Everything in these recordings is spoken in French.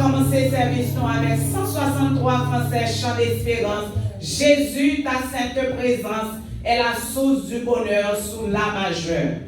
commencer le service nous avec 163 Français chant d'espérance. Jésus, ta sainte présence est la source du bonheur sous la majeure.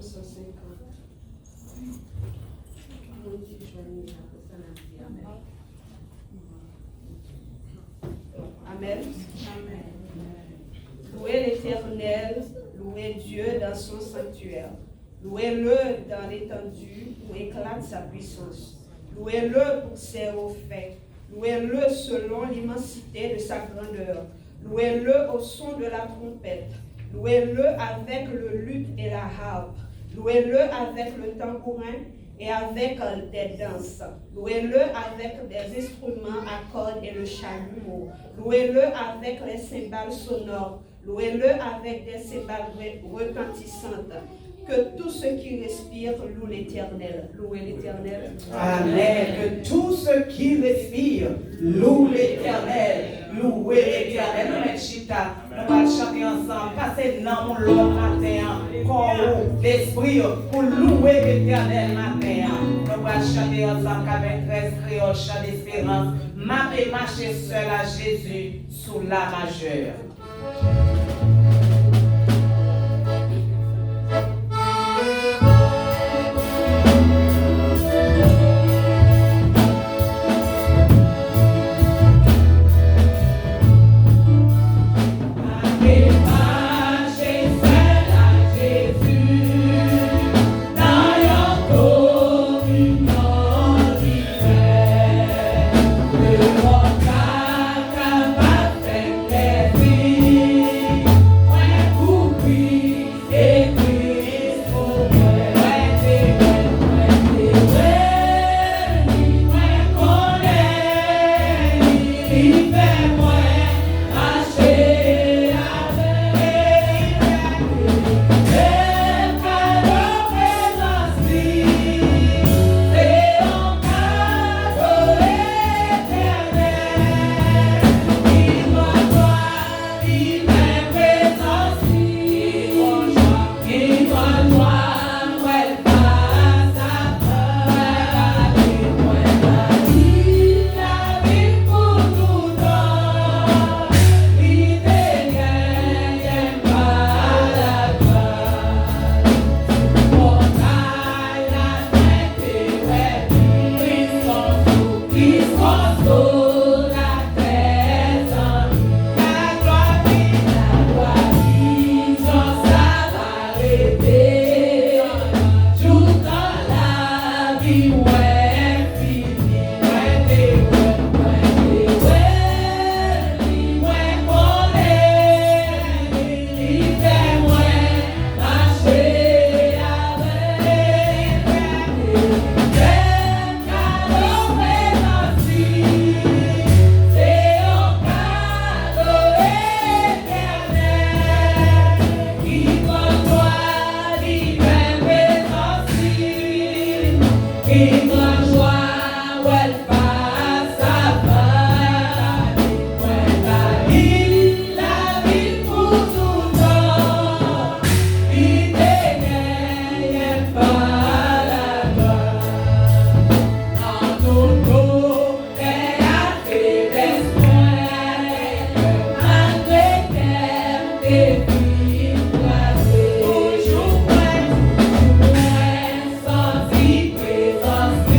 150. Amen. Louez l'Éternel, louez Dieu dans son sanctuaire. Louez-le dans l'étendue où éclate sa puissance. Louez-le pour ses hauts faits. Louez-le selon l'immensité de sa grandeur. Louez-le au son de la trompette. Louez-le avec le luth et la harpe. Louez-le avec le tambourin et avec des danses. Louez-le avec des instruments à cordes et le chalumeau. Louez-le avec les cymbales sonores. Louez-le avec des cymbales retentissantes. Que tout ce qui respire loue l'Éternel. Louez l'Éternel. Amen. Que tout ce qui respire loue l'Éternel. Louez l'Éternel. Nous mettons chita. Nous allons chanter ensemble. Passez dans mon long matin. Corps, l'esprit pour louer l'Éternel matin. Nous allons chanter ensemble avec 13 créoles, chant d'espérance. Marcher, marcher seul à Jésus sous la majeure. Sans y présence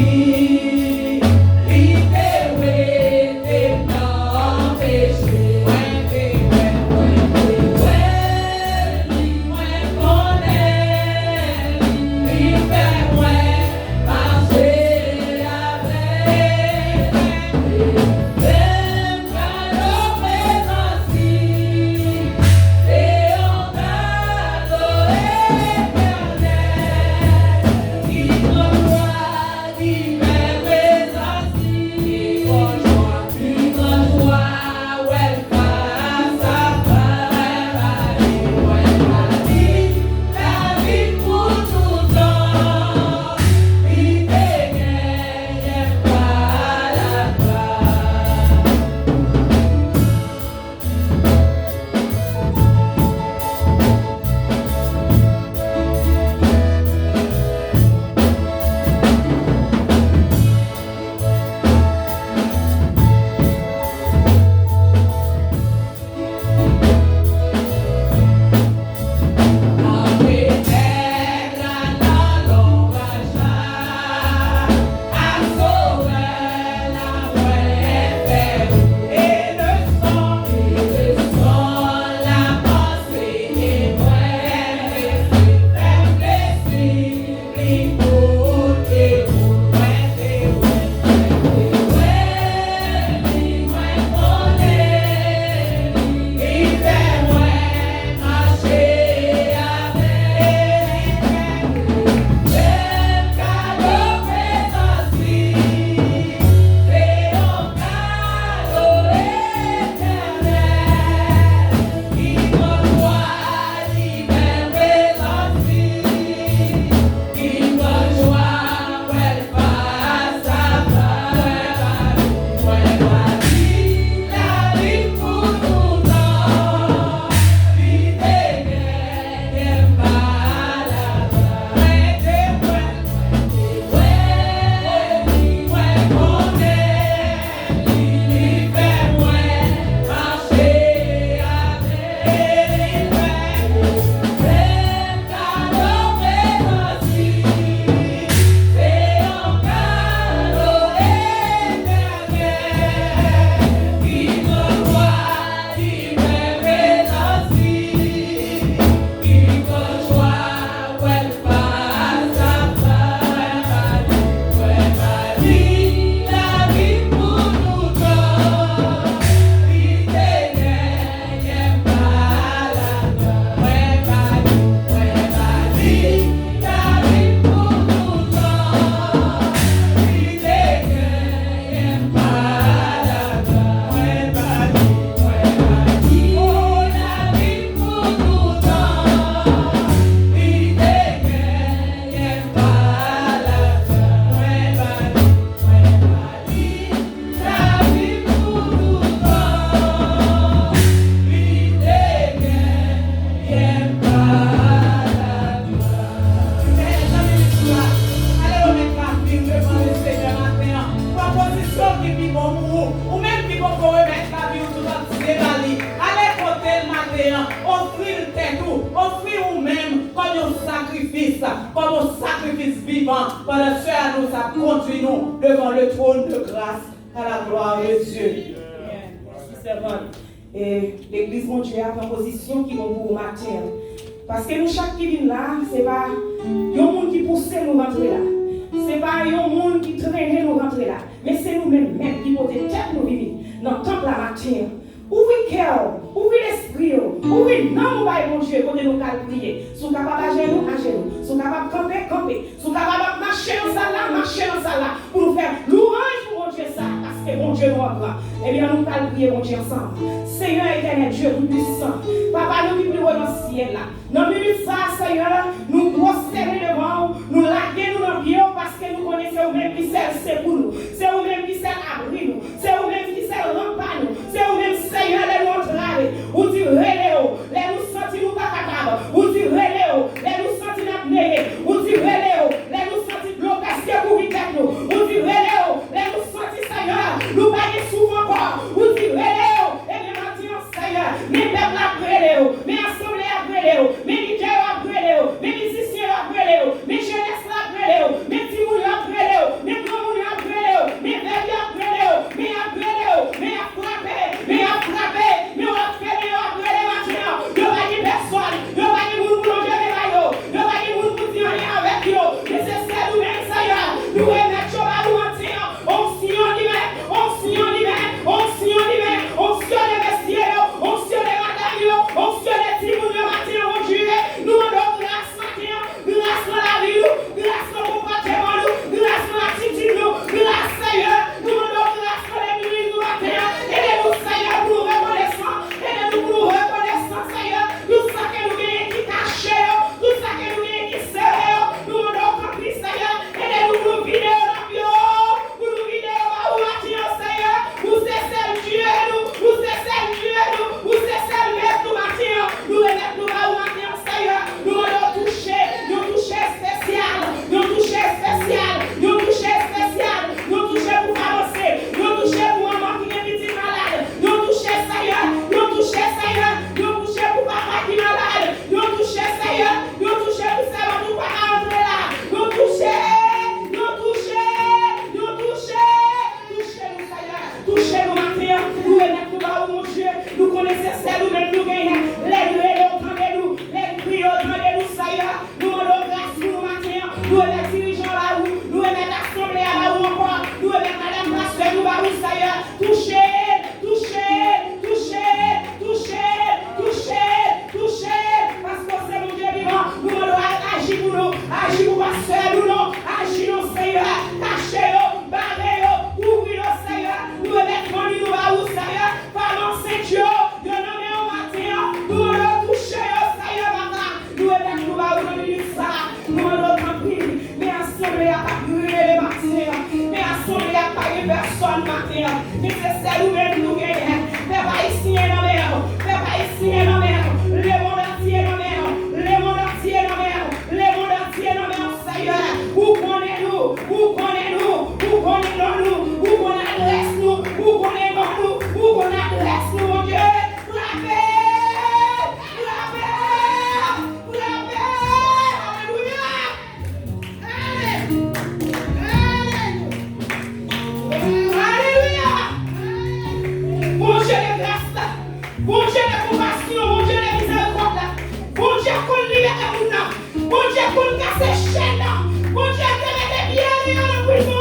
l'église vivante, pendant ce temps, nous a conduit nous devant le trône de grâce à la gloire de Dieu. Merci, servante. Et l'église, mon Dieu, a une position qui va pour matin. Parce que nous, chaque qui vient là, ce n'est pas un monde qui pousse nous rentrer là. Ce n'est pas un monde qui traîne nous rentrer là. Mais c'est nous-mêmes qui posons tête nous vivre dans le temple la matière. Ouvrez le cœur, ouvrez l'esprit, ouvrez non, mon Dieu, pour nous prier. Si vous êtes capable d'agir, agir. Si vous êtes capable de camper, camper. Si vous êtes capable de marcher dans ça là, marcher dans ça là. Pour nous faire louange pour mon Dieu ça. Parce que mon Dieu nous apprend. Eh bien, nous allons prier mon Dieu ensemble. Seigneur éternel, Dieu tout-puissant. Papa, nous qui prions dans le ciel là. Dans le minute ça, Seigneur, nous prosterner devant nous laguer nous dans le pied parce que nous connaissons vous-même qui c'est pour nous. C'est vous-même qui c'est abri nous. C'est vous-même qui c'est rempart nous. C'est vous-même, Seigneur, les montrer. Vous dites, reléo, les nous sentir nous pas capables. Vous dites, reléo, les nous sentir n'apnéer. Vous dites, reléo, les nous sentir blocage pour vite nous. Vous dites, reléo, les nous sentir, Seigneur, nous pas souvent encore. Vous dites, reléo, et bien maintenant, Seigneur, mes peuples après Léo, mes assemblées après Léo, mes leaders après Léo, mes musiciens après Léo, mes jeunesses après Léo, mes timouns après Léo, mes communes après Léo, mes veilles après Léo, mes après Léo, mes à frapper, mes à frapper, mes à faire Léo après les matins. Ne va dire personne, ne va dire vous pour manger les maillots, ne va dire vous pour dire rien avec eux. Mais c'est ça nous-mêmes, Seigneur, nous remettons à nous mentir. On s'y en divers, on s'y en divers, on s'y en divers, on s'y en divers, on s'y en divers, on s'y en divers, mon Dieu, nous avons grâce matin, grâce dans la vie, grâce dans le comportement, grâce dans l'attitude, grâce Seigneur, nous avons grâce dans les nuits, nous matin, aidez-nous Seigneur pour nous reconnaissant, aidez-nous pour nous reconnaissant Seieur, tout ça que nous gagnons qui caché, tout ça que nous gagnons qui serré, nous avons compris Seieur, aidez-nous pour nous vider au lapio, pour nous vider au matin Seieur, vous cessez le Dieu, vous cessez le Dieu, vous cessez le maître nous matin, nous remettons nous au matin Seieur, nous allons toucher spécial, nous toucher spécial, nous toucher spécial, nous toucher pour avancer, nous toucher pour maman qui est petite malade, nous toucher Seigneur, nous toucher Seigneur, nous toucher pour papa qui est malade, nous toucher Seigneur, nous toucher pour ça, nous pas rentrer là, nous toucher nous Seigneur, toucher nous matin, nous remettons nous bas mon Dieu, nous connaissons celle nous-mêmes nous gagnons, les entendez-nous, les prions entendez-nous Seigneur, nous allons grâce nous matin, nous les dirigeants là où, nous les l'assemblée là où encore, nous les madame pasteur nous là où Seigneur, toucher, parce que c'est mon Dieu vivant, nous allons agir pour nous, agir pour pasteur nous non, agir nous Seigneur, cachez-le, barrez-le, ouvrez-le Seigneur, nous mettons nous là où Seieur, parlons c'est Dieu, de nommer au matin, nous allons toucher Seigneur matin, nous mettons nous là où nous disons ça, nous allons compris, mais assemblée à pas brûler les matins, mais assemblée à pas une personne matin, mais c'est celle où même nous gagnons, mais pas ici et non mais, mais pas ici et non mais, le monde entier non mais, le monde entier non mais, le monde entier non mais, Seigneur, où connaissez-nous, où connaissez-nous, où connaissez-nous, où connaissez-nous, où connaissez-nous, où connaissez-nous, mon Dieu, bon Dieu de grâce, bon Dieu de compassion, bon Dieu de miséricorde, bon Dieu qu'on libère nous, bon Dieu qu'on casse les chaînes, bon Dieu qui met des biens dans la prison,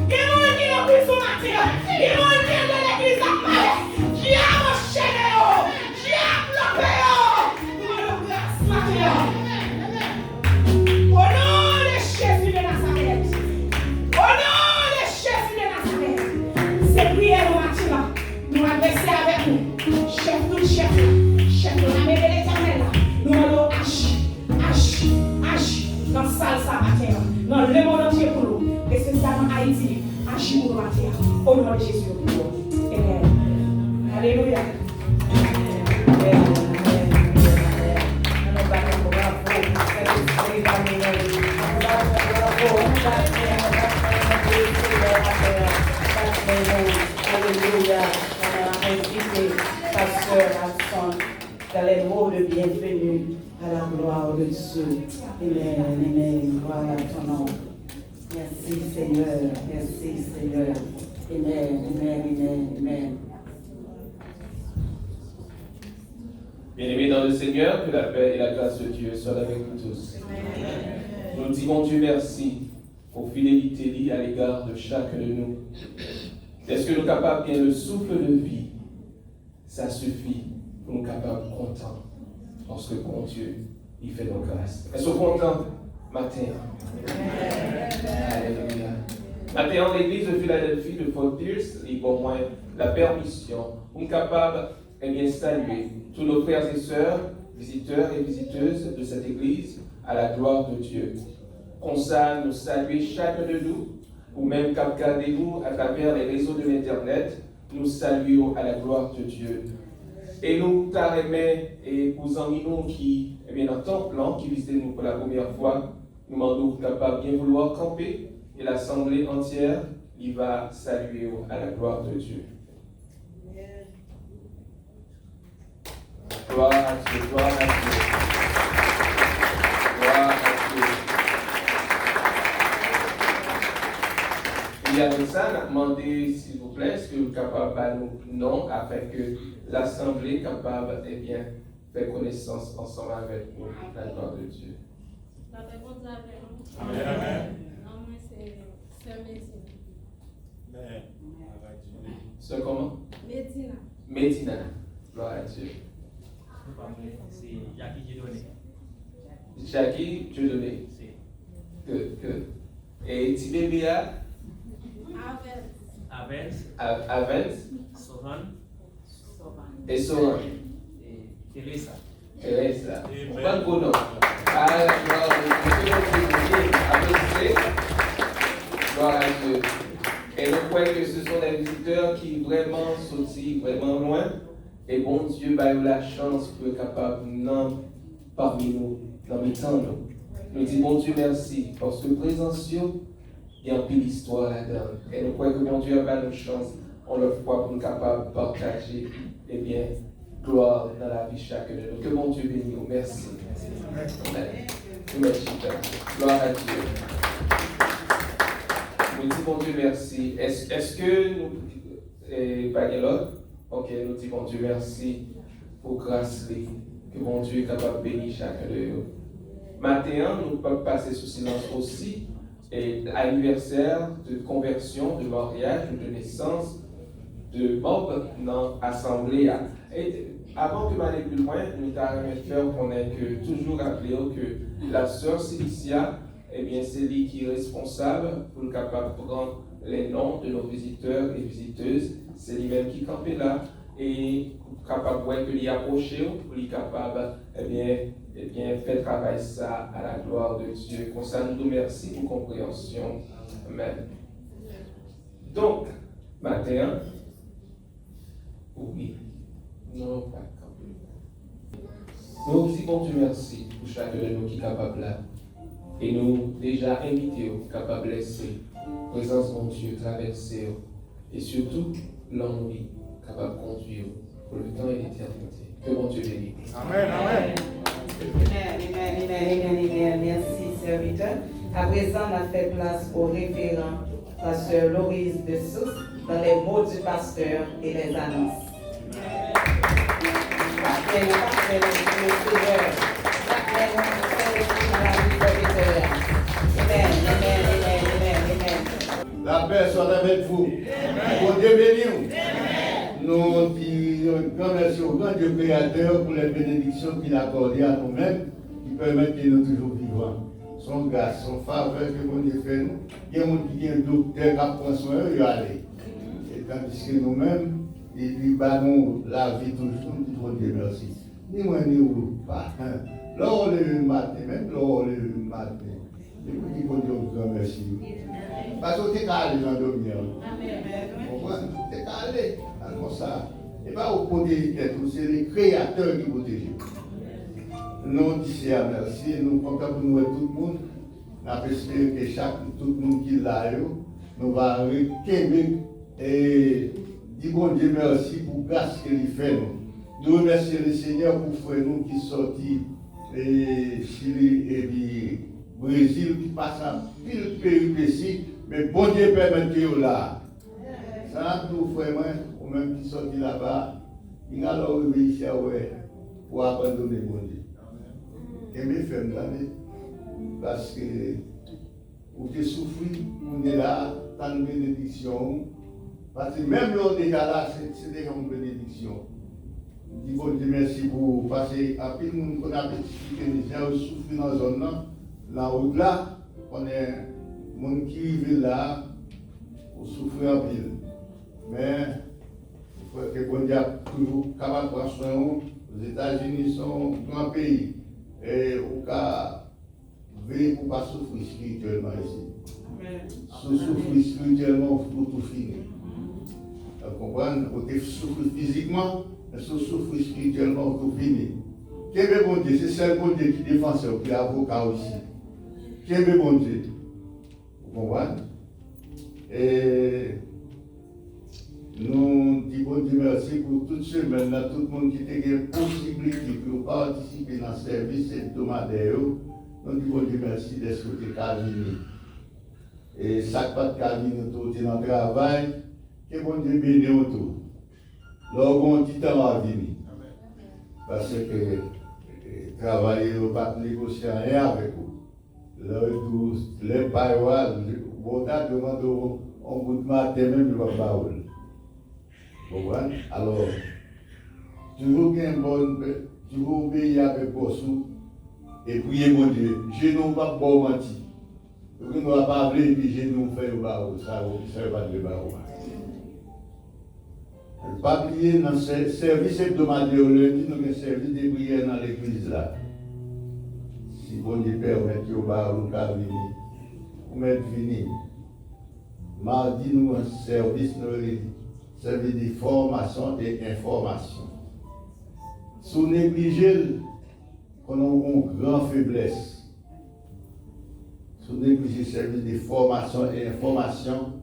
il y a un qui est dans la prison matin, il y a un qui est dans l'église à Malais, qui a enchaîné, qui a bloqué, nous allons grâce matin. Au nom de Jésus de Nazareth, au nom de Jésus de Nazareth, c'est prière au matin. Nous adresser avec nous, chef de la main de l'Éternel, nous allons agir dans la salle ça matin, dans le monde entier pour nous, et spécialement Haïti, agir pour nous matin, au nom de Jésus. Amen. Alléluia. Alléluia. Invité pasteur Alphonse dans les mots de bienvenue à la gloire de Dieu. Amen. Amen. Voilà ton nom. Seigneur. Merci, Seigneur. Amen, amen, amen, amen. Bien-aimés dans le Seigneur, que la paix et la grâce de Dieu soient avec nous tous. Amen. Nous disons Dieu merci pour fidélité liée à l'égard de chacun de nous. Est-ce que nous sommes capables de bien le souffle de vie? Ça suffit pour nous capables de contents. Parce que bon Dieu, il fait nos grâces. Est-ce que vous êtes contents matin? Alléluia. Matin, l'église de Philadelphie de Fort Pierce, il pour moi la permission, nous sommes capables de saluer tous nos frères et sœurs, visiteurs et visiteuses de cette église, à la gloire de Dieu. Comme ça, nous saluer chacun de nous, ou même regardez-nous à travers les réseaux de l'Internet, nous saluons à la gloire de Dieu. Et nous t'arrêtons, et pour amis nous qui, dans ton plan, qui visitent nous pour la première fois, nous demandons capables bien vouloir camper, et l'assemblée entière, il va saluer à la gloire de Dieu. Gloire à Dieu, gloire à Dieu. Gloire à Dieu. Et avec ça, on a demandé, s'il vous plaît, est-ce que vous êtes capable de nous non, afin que l'Assemblée capable de bien faire connaissance ensemble avec nous, la gloire de Dieu. Amen. C'est comment? Medina. Medina. Gloire à Dieu. C'est Jackie Dieudonné. Jackie Dieudonné. Que. Et Tibéria? Avens. Sohan. Et Sohan. Et Teresa. Teresa. On va le bon nom. Ah, gloire à Dieu. Gloire à Dieu. Et nous croyons que ce sont des visiteurs qui vraiment sortent vraiment loin. Et bon Dieu va eu la chance pour être capable de parmi nous, dans mes temps. Nous disons bon Dieu merci, parce que présence, il y a un peu d'histoire là-dedans. Et nous croyons que bon Dieu a une chance, on le voit pour nous capables de partager, eh bien, gloire dans la vie de chacun de nous. Que bon Dieu bénisse nous. Merci. Amen. Merci. Gloire à Dieu. Nous disons bon Dieu merci. Est-ce que nous, pas l'autre? Ok, nous disons bon Dieu merci pour grâce, que bon Dieu est capable de bénir chacun de nous. Maintenant, nous pouvons passer sous silence aussi et l'anniversaire de conversion, de mariage ou de naissance de Bob dans l'Assemblée. Et avant que m'aller plus loin, nous t'arrêtons de faire connaître que toujours rappeler que la sœur Cilicia, eh bien, c'est lui qui est responsable pour être capable de prendre les noms de nos visiteurs et visiteuses. C'est lui-même qui campait là et capable de voir que lui approcher, pour lui capable, eh bien, faire travailler ça à la gloire de Dieu. Comme ça, nous remercions pour compréhension. Amen. Donc, matin, oui, non, pas camper. Nous aussi, bon Dieu, merci pour chacun de nous qui est capable là. Et nous déjà invités, capables de laisser présence de Dieu traverser et surtout l'ennui capable de conduire pour le temps et l'éternité. Que mon Dieu bénisse. Amen, amen. Amen. Merci, serviteur. À présent, on a fait place au référent, pasteur Loris de Sousse, dans les mots du pasteur et les annonces. La paix soit avec vous. Bon Dieu béni. Nous disons merci au grand Dieu créateur pour les bénédictions qu'il a accordées à nous-mêmes, qui permettent de nous toujours vivants. Son grâce, son faveur que bon Dieu fait nous. Il y a des gens qui ont un docteur qui apprend soin, il va aller. Et tandis que nous-mêmes, il lui bat nous la vie toujours, nous disons bon Dieu merci. Ni moi ni vous pas. Lors le matin, même lors le matin, je vous dis bon Dieu vous remercie. Parce que tu es calé dans le mien. Vous comprenez? Tu es calé comme ça. Et pas au côté de tout, c'est le créateur qui protège. Nous disons merci, nous comptons pour nous tout le monde. Nous espérons que tout le monde qui l'a eu, nous va requérir et dire bon Dieu merci pour la grâce qu'il fait nous. Nous remercions le Seigneur pour frère nous qui sortit de Chili et du Brésil, qui passe en pile péripétie. Mais bon Dieu permet que vous là. Ça, tout frère, ou même qui sortent là-bas, il a alors réussi à pour abandonner bon Dieu. Et mes frères, parce que vous avez souffert, on est là, dans une bénédiction. Parce que même là, déjà là, c'est déjà une bénédiction. Je dis bon Dieu merci pour passer à plus de monde qu'on a expliqué, nous souffrir dans la zone là, au-delà, on est des gens qui vivent là, pour souffrir en pile. Mais il faut que bon Dieu soit toujours capable de prendre soin. Les États-Unis sont un grand pays et au cas veiller pour ne pas souffrir spirituellement ici. Si souffrir spirituellement, il faut tout finir. Vous comprenez? Vous pouvez souffrir physiquement, mais si vous souffrez spirituellement, vous tout finir. Quel est bon Dieu? C'est seul bon Dieu qui est défenseur, qui est avocat aussi. Quel est bon Dieu? Vous comprenez? Et nous disons bon Dieu merci pour toute semaine, tout le monde qui a une possibilité de participer dans le service hebdomadaire. Nous disons bon Dieu merci d'être côté Cavini. Et chaque pas de Cavini autour de notre travail, que bon Dieu bénisse autour. Là, on dit temps à venir. Parce que travailler, on ne va pas négocier rien avec vous. Là, les parois, on demande au bout de matin même, il va pas. Alors, toujours obéir avec vos sous et prier mon Dieu. Je ne vais pas mentir. Vous ne va pas appeler et puis je ne fais pas ça, ça ne va pas de barreau. Pas oublier dans ce service hebdomadaire lundi, nous avons un service de prière dans l'église là. Si bon Dieu permet que vous allez venir, vous m'êtes venu. Mardi, nous avons un service de formation et information. Si vous négligez, on a une grande faiblesse. Si vous négligez le service de formation et information,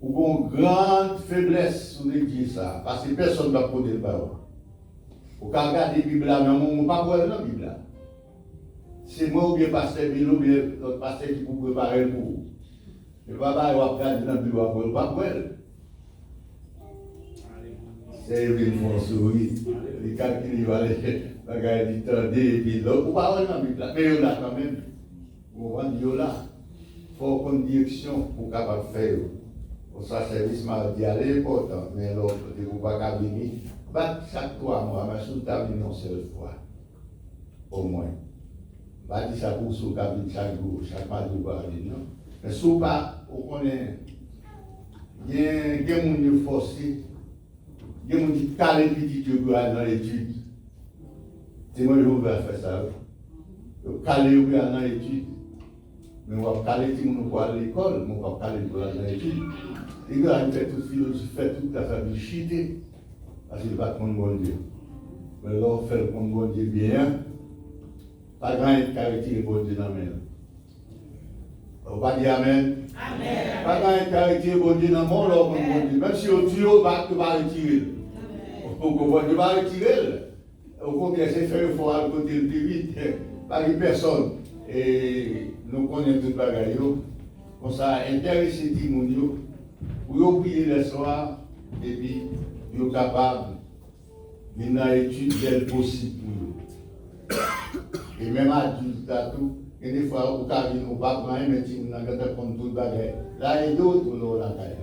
vous avez une grande faiblesse si vous négligez ça. Parce que personne ne va prendre le parole. Vous pouvez regarder la Bible là, mais on ne peut pas voir la Bible là. C'est moi ou bien pasteur Bilo, ou bien l'autre pasteur qui vous préparer pour vous. Le papa va regarder dans la Bible, il ne va pas voir. C'est une souris. Les calculs, il va aller regarder du temps, et puis l'autre, vous ne pouvez pas voir la Bible là. Mais il y en a quand même. Vous voyez là. Il faut qu'on ait une direction pour capable de faire. Pour ça, service mardi, c'est important. Mais l'autre, vous ne pouvez pas venir. Chaque 3 mois, mais sous ta vie, une seule fois. Au moins. Pas dire ça pour sous cabine chaque jour, chaque mardi ou pas non. Mais sous pas, on connaît. Il y a des gens qui sont forcés. Il y a des gens qui calent petit peu dans l'étude. C'est moi qui vais faire ça. Ils calent dans l'étude. Mais on va caler tout le monde pour aller à l'école, mais on va caler pour aller dans l'étude. Les gars, ils font toute philosophie, fait toute la famille chiter. Parce qu'ils ne battent pas le bon Dieu. Mais là, on fait le bon Dieu bien. Pas grand chose qui a retiré le bon Dieu dans la main. On va dire Amen. Amen. Pas grand chose qui a retiré le bon Dieu dans le monde, bon Dieu. Même si on tue, on va retirer. On va retirer. Au contraire, c'est faire il faut aller côté le plus vite. Pas de personne. Et nous connaissons tout le bagage. On s'est intéressé à tout le monde. Pour prier le soir, et puis, ils sont capables de venir à l'étude dès le possible pour eux. Et même adulte, et des fois, au cas où on ne va pas prendre, mais on a comme tout le bagage. Là, il y a d'autres qui ont la caille.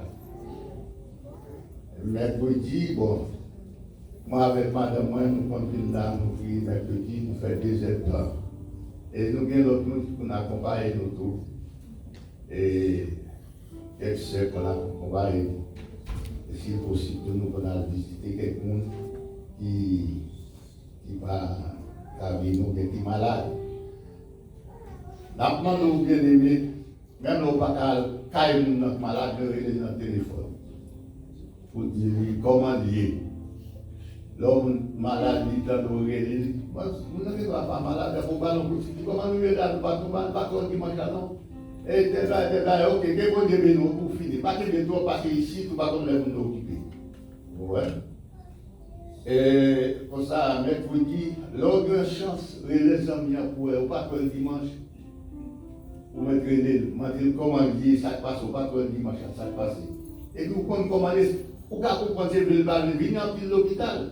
Mercredi, bon, moi avec madame, moi, nous continuons là, nous prions mercredi, nous faisons 2 heures de temps. Et nous avons l'autre monde qui nous accompagne nous tous. Et quelques sœurs qu'on accompagne. Et si possible, nous allons visiter quelqu'un qui va venir nous, qui est malade. Nous nous bien aimé, même nous pas qu'à notre malade, nous relève notre téléphone. Pour dire comment dire. L'homme malade, il est dans le relève. Vous n'avez pas malade, vous ne pouvez pas comment nous aider, nous ne pas qu'on dimanche non. Et c'est là, ok, que bon Dieu nous pour finir. Pas que toi passer ici, tu vas comme les nous occuper. Ouais. Et pour ça, mercredi, l'autre chance, les amis pour pas que le dimanche, pour me traîner, me dire comment dire ça passe, ou pas trop dimanche, ça passe. Et puis, comment pour comprendre que le va venir à l'hôpital.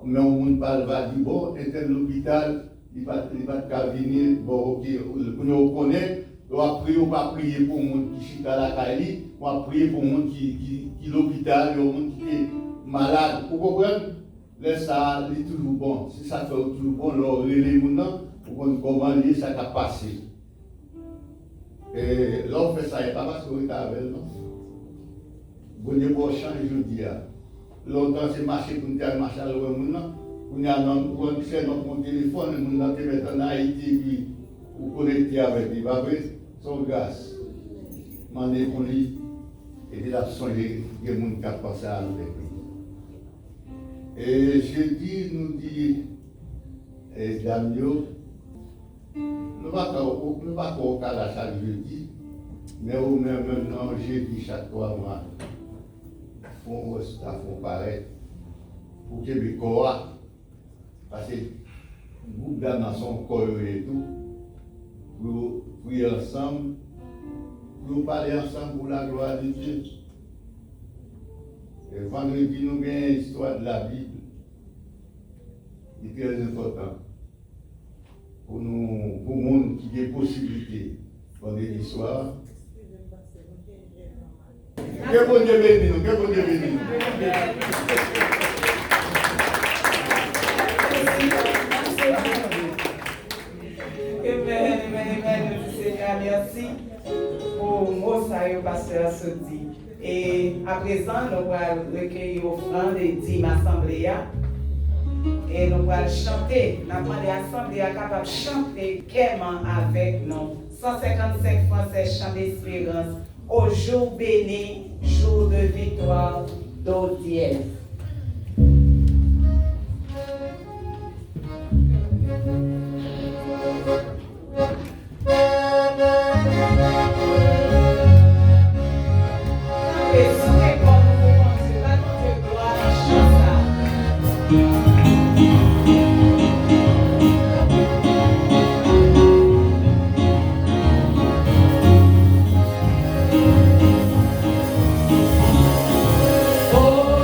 Mais on ne parle pas du bon, et l'hôpital, il va venir, bon, ok, pour nous connaître, on va prier ou pas prier pour le monde qui chute à la Cali, on va prier pour le monde qui est à l'hôpital, le monde qui est malade. Vous comprenez? Là, ça, c'est toujours bon. Si ça fait toujours bon, le relais maintenant, pour comment lier ça a passé. Et là, on fait ça, il n'y a pas parce qu'on est avec, non? Vous n'avez pas changé, je dis. Longtemps, c'est marché pour nous marcher à l'eau maintenant. On a notre téléphone, on a mettre en Haïti, puis vous connectez avec lui. Son gaz. Mandez pour lui. Et il a songé que les gens qui passé à l'autre pays. Et je dis, nous dit, Damio, nous ne pouvons pas au cas chaque jeudi, mais au même maintenant, jeudi chaque 3 mois, font paraître pour Québécois, parce que nous dans son corps et tout, pour prier ensemble, pour parler ensemble pour la gloire de Dieu. Et vendredi, nous avons une histoire de la Bible, qui est très important pour nous, pour le monde qui a des possibilités vendredi soir. Que bon Dieu bénisse nous, que bon Dieu bénisse nous. Amen, Seigneur, merci pour le mot que le pasteur se dit. Et à présent, nous allons recueillir l'offrande et dîmes assemblée. Et nous allons chanter. Nous allons demander à l'assemblée capable de chanter gaiement avec nous. 155 Français chant d'espérance. Au jour béni, jour de victoire, do dièse. Oh,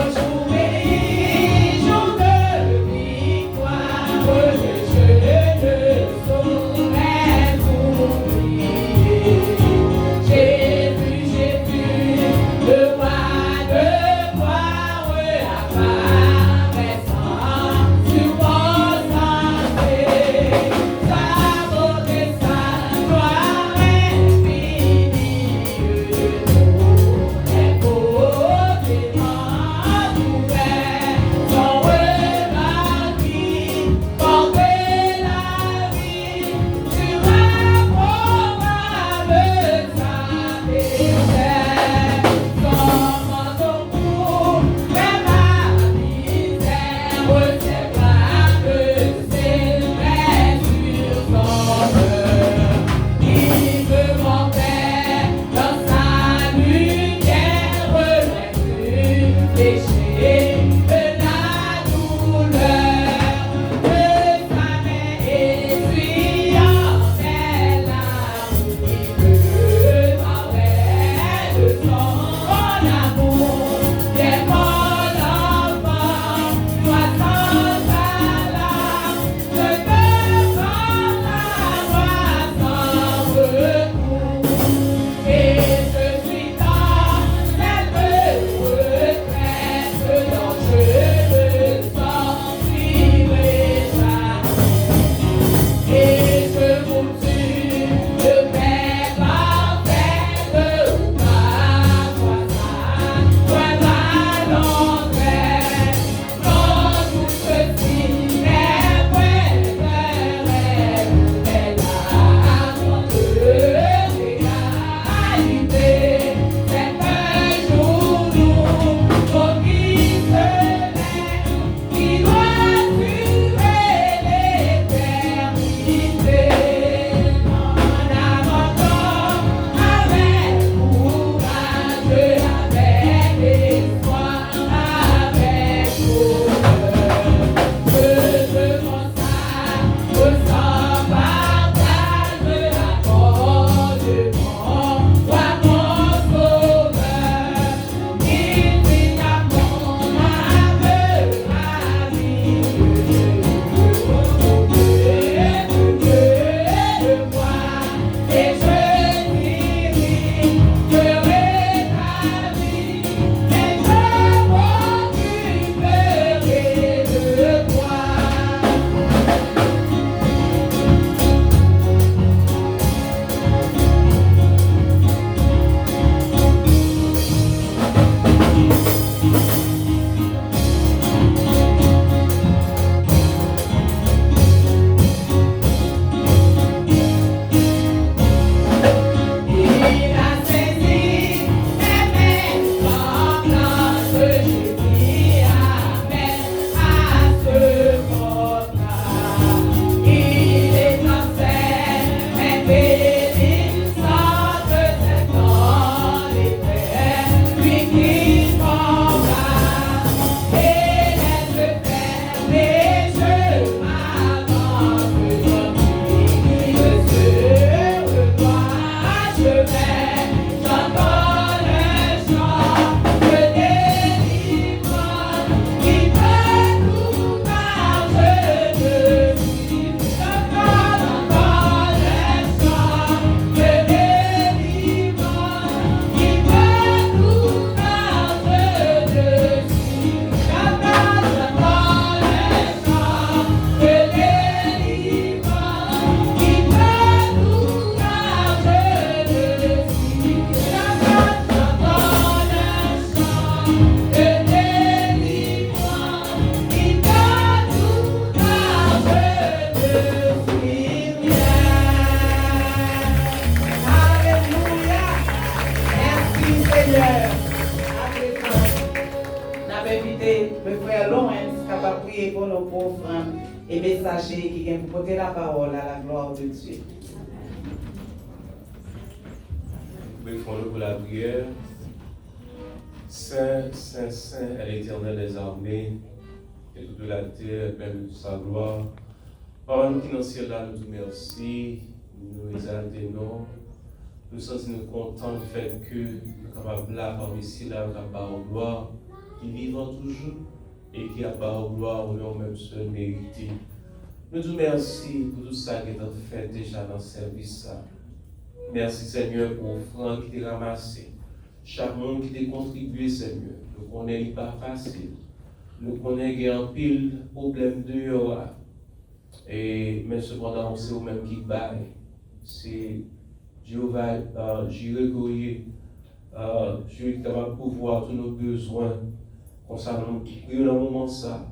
Seigneur, à présent, n'a pas invité le frère Lawrence capable de prier pour nos pauvres frères et messagers qui viennent porter la parole à la gloire de Dieu. Nous pouvons pour la prière. Saint, Saint, Saint est l'Éternel des armées, et toute la terre est pleine de sa gloire. Papa, nous qui dans le ciel là, nous te remercions, nous exaltons, nous sommes contents du fait que nous sommes capables là, parmi ici là, nous avons gloire, qui vivent toujours et qui a par gloire au nom même seul mérité. Nous te remercions pour tout ça qui est fait déjà dans ce service. Merci Seigneur pour l'offrande qui t'a ramassé. Chaque monde qui t'a contribué, Seigneur. Nous connaissons pas facile. Nous connaissons qu'il y a un pile problème dehors. Mais cependant, c'est vous-même qui baille. C'est Jéhovah, Jireh Goye, Dieu qui est capable de pouvoir tous nos besoins. Comme ça, nous prions dans le moment ça.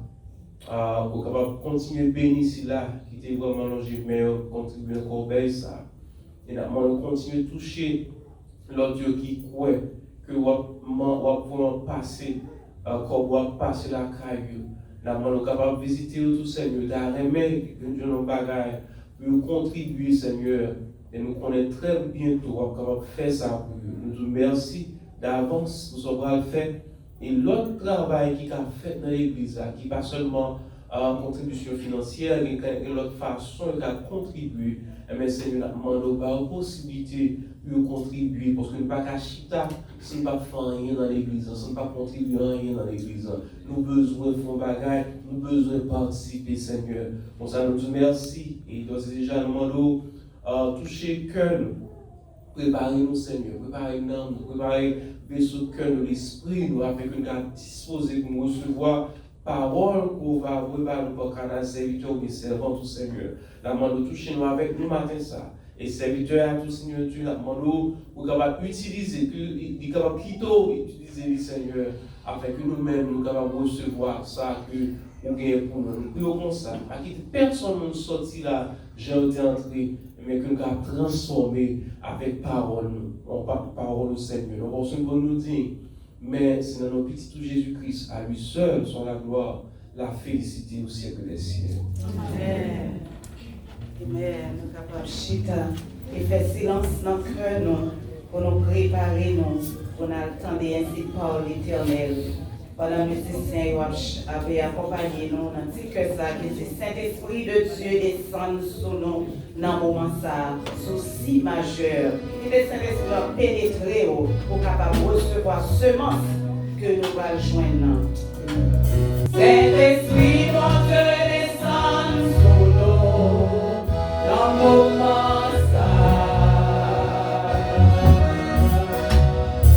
Pour capable de continuer à bénir ici là, qui était vraiment logé, mais contribuer encore à ça. Et nous continuons de toucher l'autre Dieu qui croit que nous pouvons passer, comme nous passer la caille. Nous sommes capables de visiter tout Seigneur, d'arrêter que nous nous bagaille, pour contribuer Seigneur. Et nous connaissons très bientôt, nous sommes capables de faire ça pour nous. Nous vous remercions d'avance pour ce qu'on va faire. Et l'autre travail qui a fait dans l'église, qui n'est pas seulement contribution financière, mais l'autre façon qui a contribué, mais Seigneur, nous demandons la possibilité de contribuer, parce que nous ne pouvons pas chita si nous ne faisons rien dans l'église, si nous ne pas contribuer rien dans l'église. Nous avons besoin de faire bagaille, nous avons besoin de participer, Seigneur. Pour ça, nous te remercions et nous déjà nous demandons toucher le cœur, préparez-nous, Seigneur, préparez-nous, préparez vaisseau cœur, l'esprit, nous afin que nous soyons disposés pour nous recevoir parole qu'on va préparer pour canal serviteur ou servant tout Seigneur. La demande toucher nous avec nous matin ça. Et serviteur à tout Seigneur Dieu, la demande pour capable utiliser, qu'il capable plutôt utiliser le Seigneur, afin que nous-mêmes nous capables recevoir ça que nous gagnons pour nous. Nous prions comme ça, à qui personne ne sortit là, j'ai entré, mais que nous avons transformé avec parole, parole au Seigneur. Nous pensons pour nous dire, mais c'est dans nos petits tout Jésus-Christ, à lui seul, sont la gloire, la félicité au siècle des siècles. Amen. Amen. Nous sommes capables de chita et faire silence dans le cœur nous, pour nous préparer nous, pour nous attendre ainsi par l'Éternel. Voilà, musiciens avaient accompagné nous dans ce que ça, que le Saint-Esprit de Dieu descend sur nous dans le moment ça, sous si majeur. Que le Saint-Esprit a pénétré pour capable recevoir semence que nous allons joindre. Saint-Esprit, mon Dieu, descend sur nous dans le moment ça.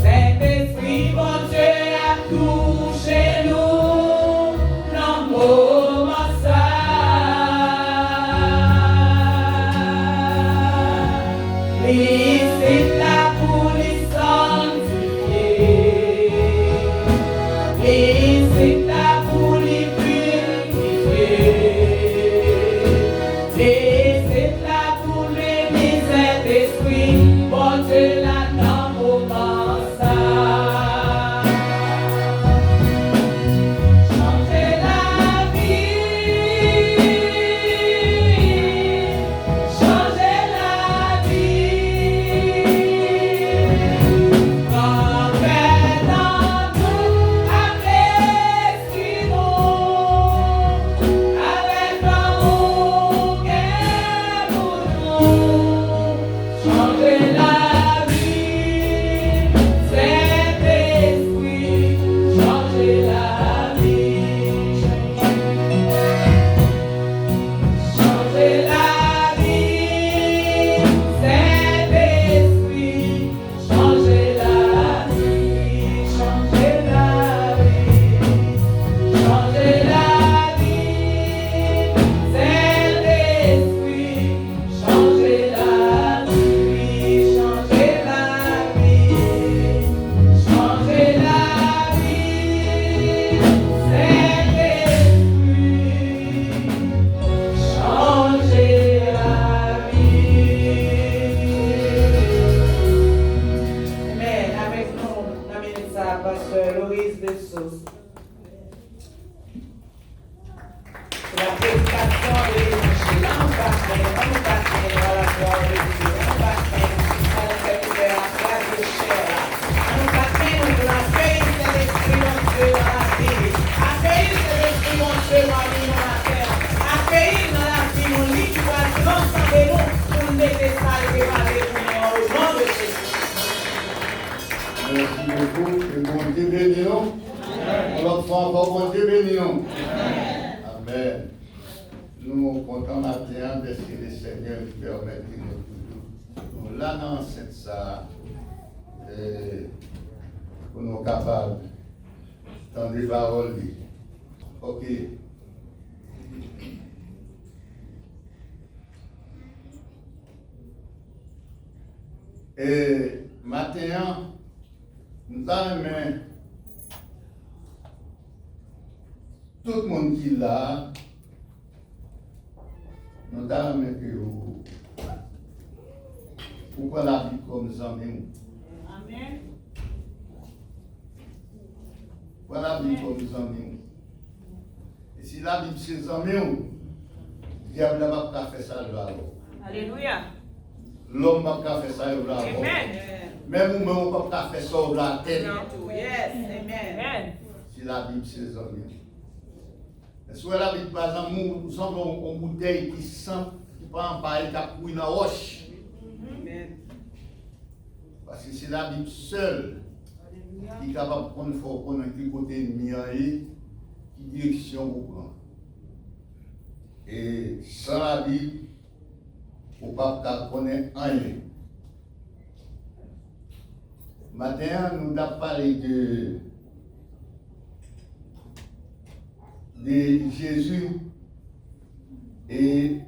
Saint-Esprit, mon Dieu, a touché nous dans le moment ça. C'est là pour les sanctifier. Et c'est là pour les purifier. Et c'est là pour les misères d'esprit. Bon Dieu, là dans le moment ça. Changer la vie. Changer la vie. Jesús. La prédication de l'Évangile, on va faire à la gloire de Dieu, on va faire à la fête la grâce de chair, on va faire la paix de l'Esprit en Dieu dans la vie, accueillir de l'Esprit en Dieu dans la terre, accueillir dans la vie mon lit qui va l'ensemble de nous pour nous mettre ça et préparer pour nous au nom de Jésus. Merci beaucoup. Et bon Dieu béni nous. L'autre fois encore, bon Dieu béni nous. Amen. Nous comptons matin parce que le Seigneur nous permet de nous toujours. Là, dans cette salle, pour nous capables d'entendre les paroles. Ok. Et matin, nous avons tout le monde qui est là, nous avons que vous prenez la Bible comme amis. Amen. Prenez la Bible comme amis. Et si la Bible c'est amis, le diable n'a pas fait ça là. Alléluia. L'homme n'a pas fait ça là. Amen. Même nous, on n'a pas fait ça là. Yes, amen. Si la Bible c'est amis. Est-ce que la Bible, par exemple, nous sommes en bouteille qui sent, qui prend pareil, qui a couillé dans la roche. Parce que c'est la Bible seule qui est capable de prendre fort pour quel côté ennemi qui direction vous prend. Et sans la Bible, on ne peut pas connaître rien. Maintenant, nous avons parlé de Jésus. Et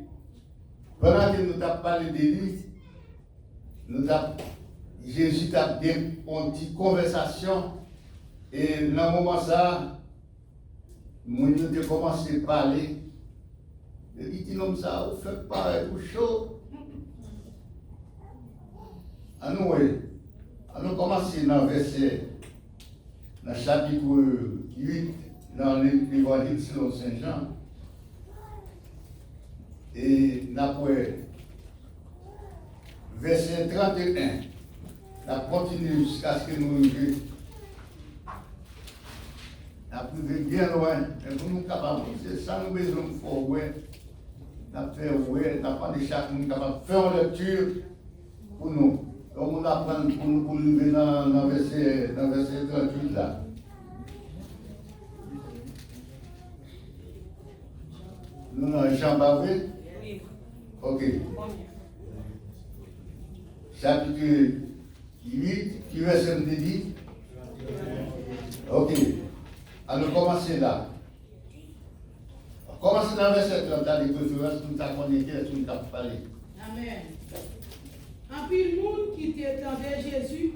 pendant que nous avons parlé de lui, Jésus a bien une petite conversation. Et dans le moment ça, nous avons commencé à parler. Il dit comme ça, vous faites pareil pour chaud. Nous commençons dans le verset, dans le chapitre 8, dans l'évangile selon Saint Jean. Et après, verset 31, on continue jusqu'à ce que nous arrivions. On arrive bien loin, et pour nous capables, c'est ça nous besoin de faire, ouais. On apprend de chaque monde capable de faire une lecture pour nous. Donc on apprend pour nous pour lever dans le verset 38 là. Nous avons Jean Bavré. Oui. Ok. Chapitre 8, qui verset me dit. Ok. Alors commencez là. Commencez dans le verset 30, dans les préférences, nous avons connecté, nous avons parlé. Amen. En pile monde qui t'entendait Jésus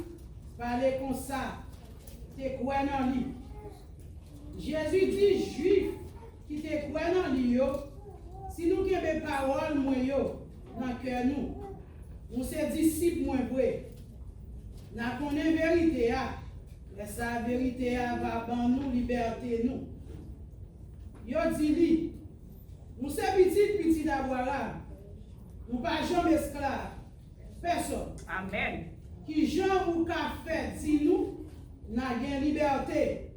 parler comme ça, t'es quoi dans lui. Jésus dit juif qui t'es quoi dans lui, si nous avons des paroles moi dans le cœur nous, nous sommes disciples moins vrai. Nous connaissons la vérité, et sa vérité va dans nous liberté nous. Yo dit li, nous sommes petits d'avoir, nous pas jamais esclaves. Personne. Amen. Qui Jean ou qu'a fait, dit nous, n'a gain liberté.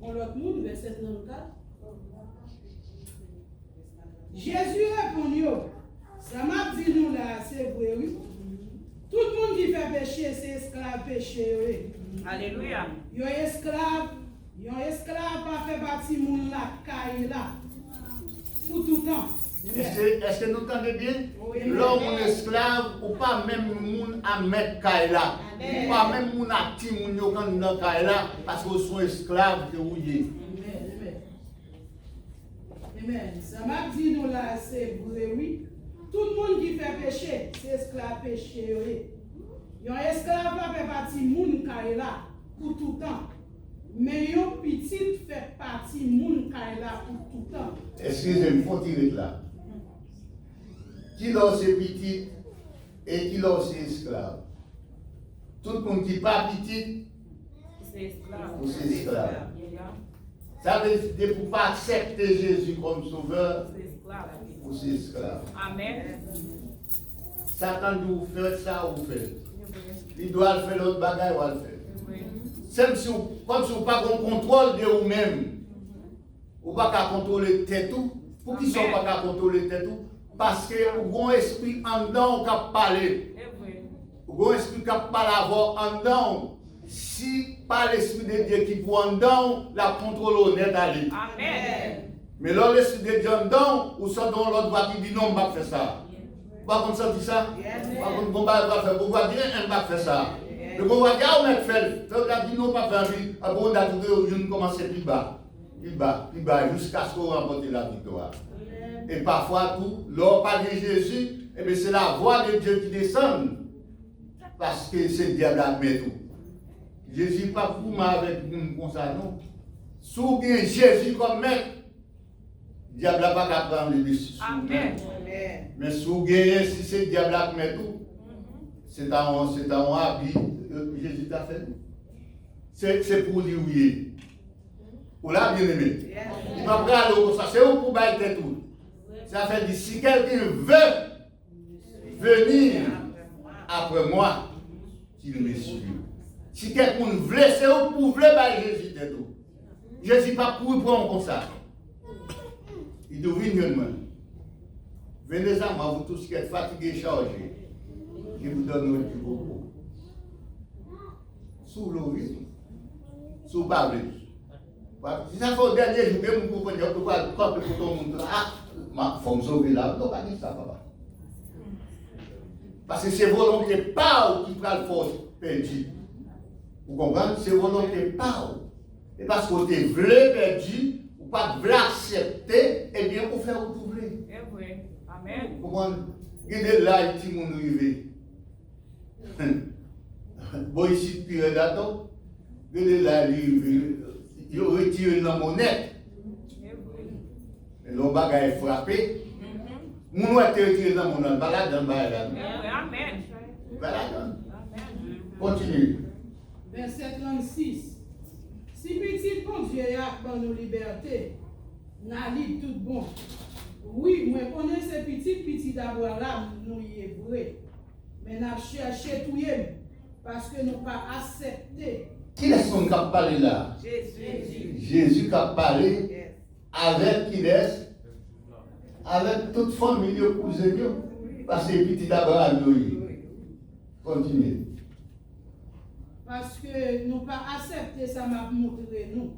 On l'autre monde, verset 94. Jésus répond, ça m'a dit nous là, c'est vrai, oui. Tout le monde qui fait péché, c'est esclave péché, oui. Alléluia. Yon esclave pas fait partie de moun la caille là. Pour tout temps. Est-ce que nous entendez bien? Oui. L'homme esclave, ou pas même moun à mettre caille là. Ou pas même moun à ti moun yo quand dans caille là, parce que sont esclaves que vous y êtes. Amen. Ça m'a dit nous là, c'est vrai, oui. Tout le monde qui fait péché, c'est esclave péché, oui. Yon esclave pas fait partie de moun caille là pour tout temps. Mais yon petit fait partie de moun caille là pour tout temps. Excusez-moi, il faut tirer là. Qui l'a c'est petit et qui l'a c'est esclave. Tout le monde qui n'est pas petit, Ou c'est esclave. Ça veut dire pour ne pas accepter Jésus comme sauveur, ou c'est esclave. Amen. Satan dit vous faites ça ou vous faites. Il doit faire l'autre bagaille ou le faire. Comme si vous n'avez pas de contrôle de vous-même. Vous n'avez pas contrôler tête tout. Pour qui ne sont pas contrôler tête tout? Parce que vous avez un esprit en dedans qui a parlé. Vous avez un esprit qui a parlé en dedans. Si pas l'esprit de Dieu qui pour en dedans, la contrôle honnête d'aller. Amen. Mais là, l'esprit de Dieu en dedans, ou ça dans l'autre voix qui dit non, on ne va pas faire ça. Pas comme ça dit ça? Pas comme on va faire, vous voyez, on va faire ça. Le bon voyage, on va faire. On a dit non, pas faire lui. Après, on a dit que commencer plus bas. Plus bas, jusqu'à ce qu'on remporte la victoire. Et parfois, tout, lors par Jésus, eh bien, c'est la voix de Dieu qui descend. Parce que c'est le diable qui met tout. Jésus n'est pas pour moi avec nous comme ça, non. Si vous avez Jésus comme maître, le diable n'a pas qu'à prendre le dessus. Amen. Mais si vous avez, si c'est le diable qui met tout, c'est un habit que Jésus t'a fait. C'est pour lui, oui. Pour la bien-aimé. Il va prendre comme ça, c'est pour bailler tout. Ça fait dire, si quelqu'un veut venir après moi, qu'il me suive. Si quelqu'un veut, c'est pour bailler Jésus de tout. Jésus pas pour prendre comme ça. Il doit venir de moi. Venez à moi, vous tous qui êtes fatigués, chargés. Je vous donne un petit beaucoup. Sous l'eau, oui. Sous Bible. Si ça fait le dernier jour, vous comprenez, vous pouvez camper pour tout le monde. Ah, il faut me sauver là. Non, pas dire ça, papa. Parce que c'est volonté pas qui prend le force perdu. Vous comprenez? C'est volonté pas. Et parce que vous êtes voulu perdu, ou pas voulu accepter, eh bien, vous faites vous voulez. Amen. Vous comprenez? Regardez là, il dit mon arrivé. Bon, ici, puis là-dedans, regardez là, il retire la monnaie. Et l'on bagaille frappé. Mon a été retiré dans mon âme, balade dans balade. Amen. Balade. Continue. Verset 36. Si petit bon Dieu a dans nos libertés, n'a dit tout bon. Oui, moi connais ces petits d'abord là, nous y est vrai. Mais n'a cherché tout parce que nous pas accepté. Qui est-ce qu'on a parlé là? Jésus. Jésus qui a parlé avec qui est? Avec toute famille, cousins, parce que petit d'abord, continue. Parce que nous pas accepté ça m'a montré nous.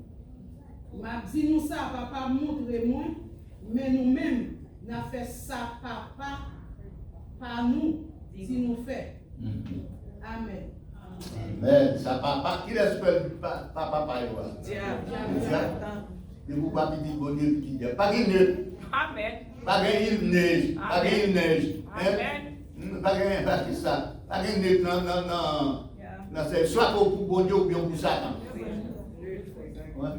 M'a dit nous ça papa montré moi, mais nous-mêmes n'a fait ça papa par nous si nous fait. Amen. Amen. Ça papa qui est papa par toi? Diable. Et vous pas dire bon Dieu qui dit pas qu'il neige. Amen. Pas qu'il neige. Pas qu'il neige. Amen. Pas qu'il ça. Pas qu'il neige non. Non, c'est soit pour bon Dieu ou bien pour Satan. Ouais.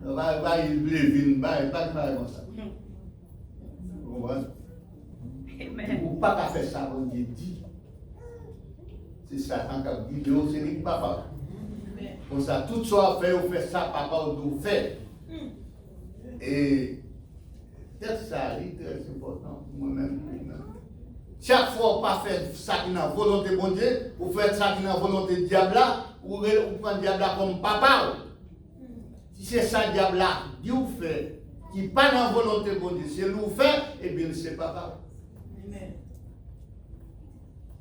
Va il blé pas comme ça. Vous voyez? Amen. Ou pas faire ça comme Dieu dit. C'est Satan qui a dit, c'est lui papa. Comme ça, tout ça fait, on fait ça, papa, on doit faire. Et peut-être ça, c'est très important pour moi-même. Chaque fois, on pas faire ça qui est la volonté de bon Dieu, ou faire ça qui est la volonté du diable là, ou prendre le diable là comme papa. Si c'est ça le diable là, Dieu fait, qui n'est pas dans la volonté de bon Dieu, c'est nous fait, et bien c'est papa.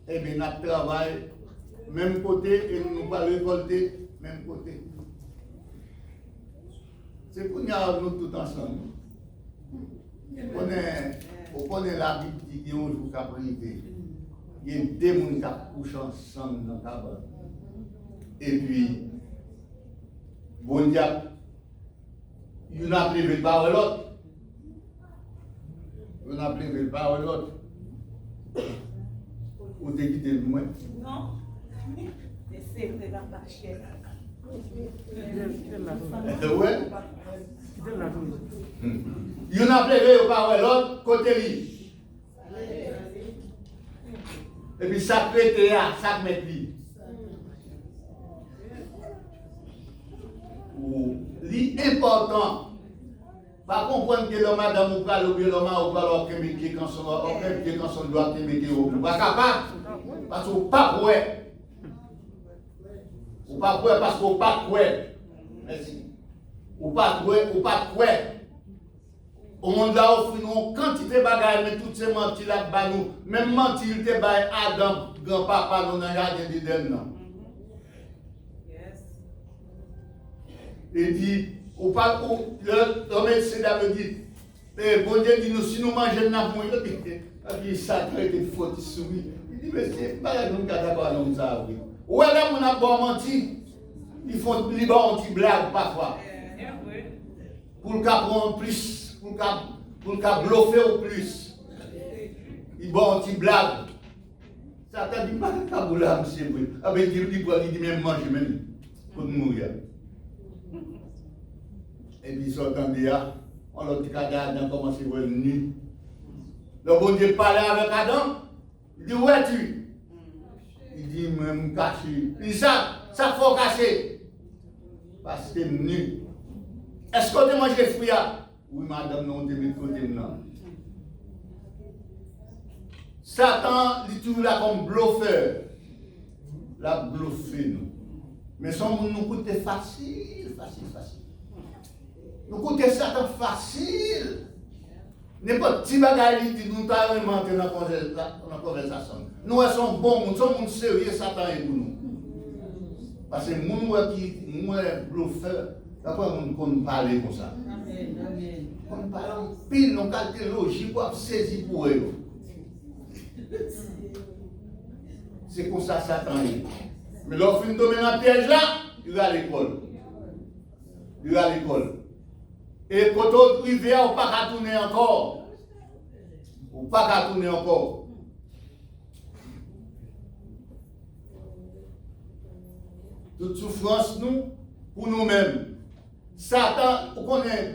Et bien notre travail, même côté, et nous pas récolter, même côté. C'est pour nous tous ensemble. On connaît la Bible qui dit un jour qu'à privé. Il y a deux personnes qui couchent ensemble dans la cabane. Et puis, bon diable, il n'a privé par l'autre. Il n'a privé par l'autre. Ou t'es quitté de moi? Non. C'est de la chair. Ouais. Il n'a privé par l'autre côté lui. Et puis ça prête à ça met lui. l'important. Pas comprendre que l'homme madame ou pas l'homme ou pas l'homme qui quand son doit te mettre au pas capable parce qu'on pas prêt. Ou pas prêt parce qu'on pas prêt. Merci. Ou pas prêt. Au monde là offre nous quantité de bagages mais toutes ces mentis là bas nous même mentir il te bail Adam grand-papa nous dans jardin d'Éden non. Il dit ou pas le médecin me dit bon Dieu dit nous si nous mangeons n'a mourir puis ça traite de faute souris. Il dit mais c'est pas nous d'accord comme ça oui. Ou là on a bon menti. Ils font libre anti blague parfois. Pour le cas prendre plus pour le cas bluffer au plus. Ils bon anti blague. Ça t'a dit pas que kaboula monsieur oui. Avec il dit même manger même pour mourir. Et puis sortant de là, on l'a dit qu'Adam commence à venir. Le bon Dieu parlait avec Adam. Il dit où es-tu? Il dit même caché. Il dit ça faut cacher. Parce que nu. Est-ce qu'on te mange des fruits? Oui, madame, non, on te met de côté maintenant. Satan, il est toujours là comme bluffeur. La bluffer nous. Mais son monde nous coûte facile. Nous coûte Satan facile. N'importe qui bagaille dit nous t'a inventé dans la conversation. Nous sommes bons, nous sommes sérieux, Satan est pour nous. Parce que nous qui nous bluffeur, d'après nous qu'on parle comme ça. On parle en pile, on calcule logique pour saisir pour eux. C'est comme ça Satan est. Mais lorsqu'il tombe dans le piège là, il va à l'école. Et quand on arrive, on ne peut pas tourner encore. Toute souffrance, nous, pour nous-mêmes. Satan, on connaît,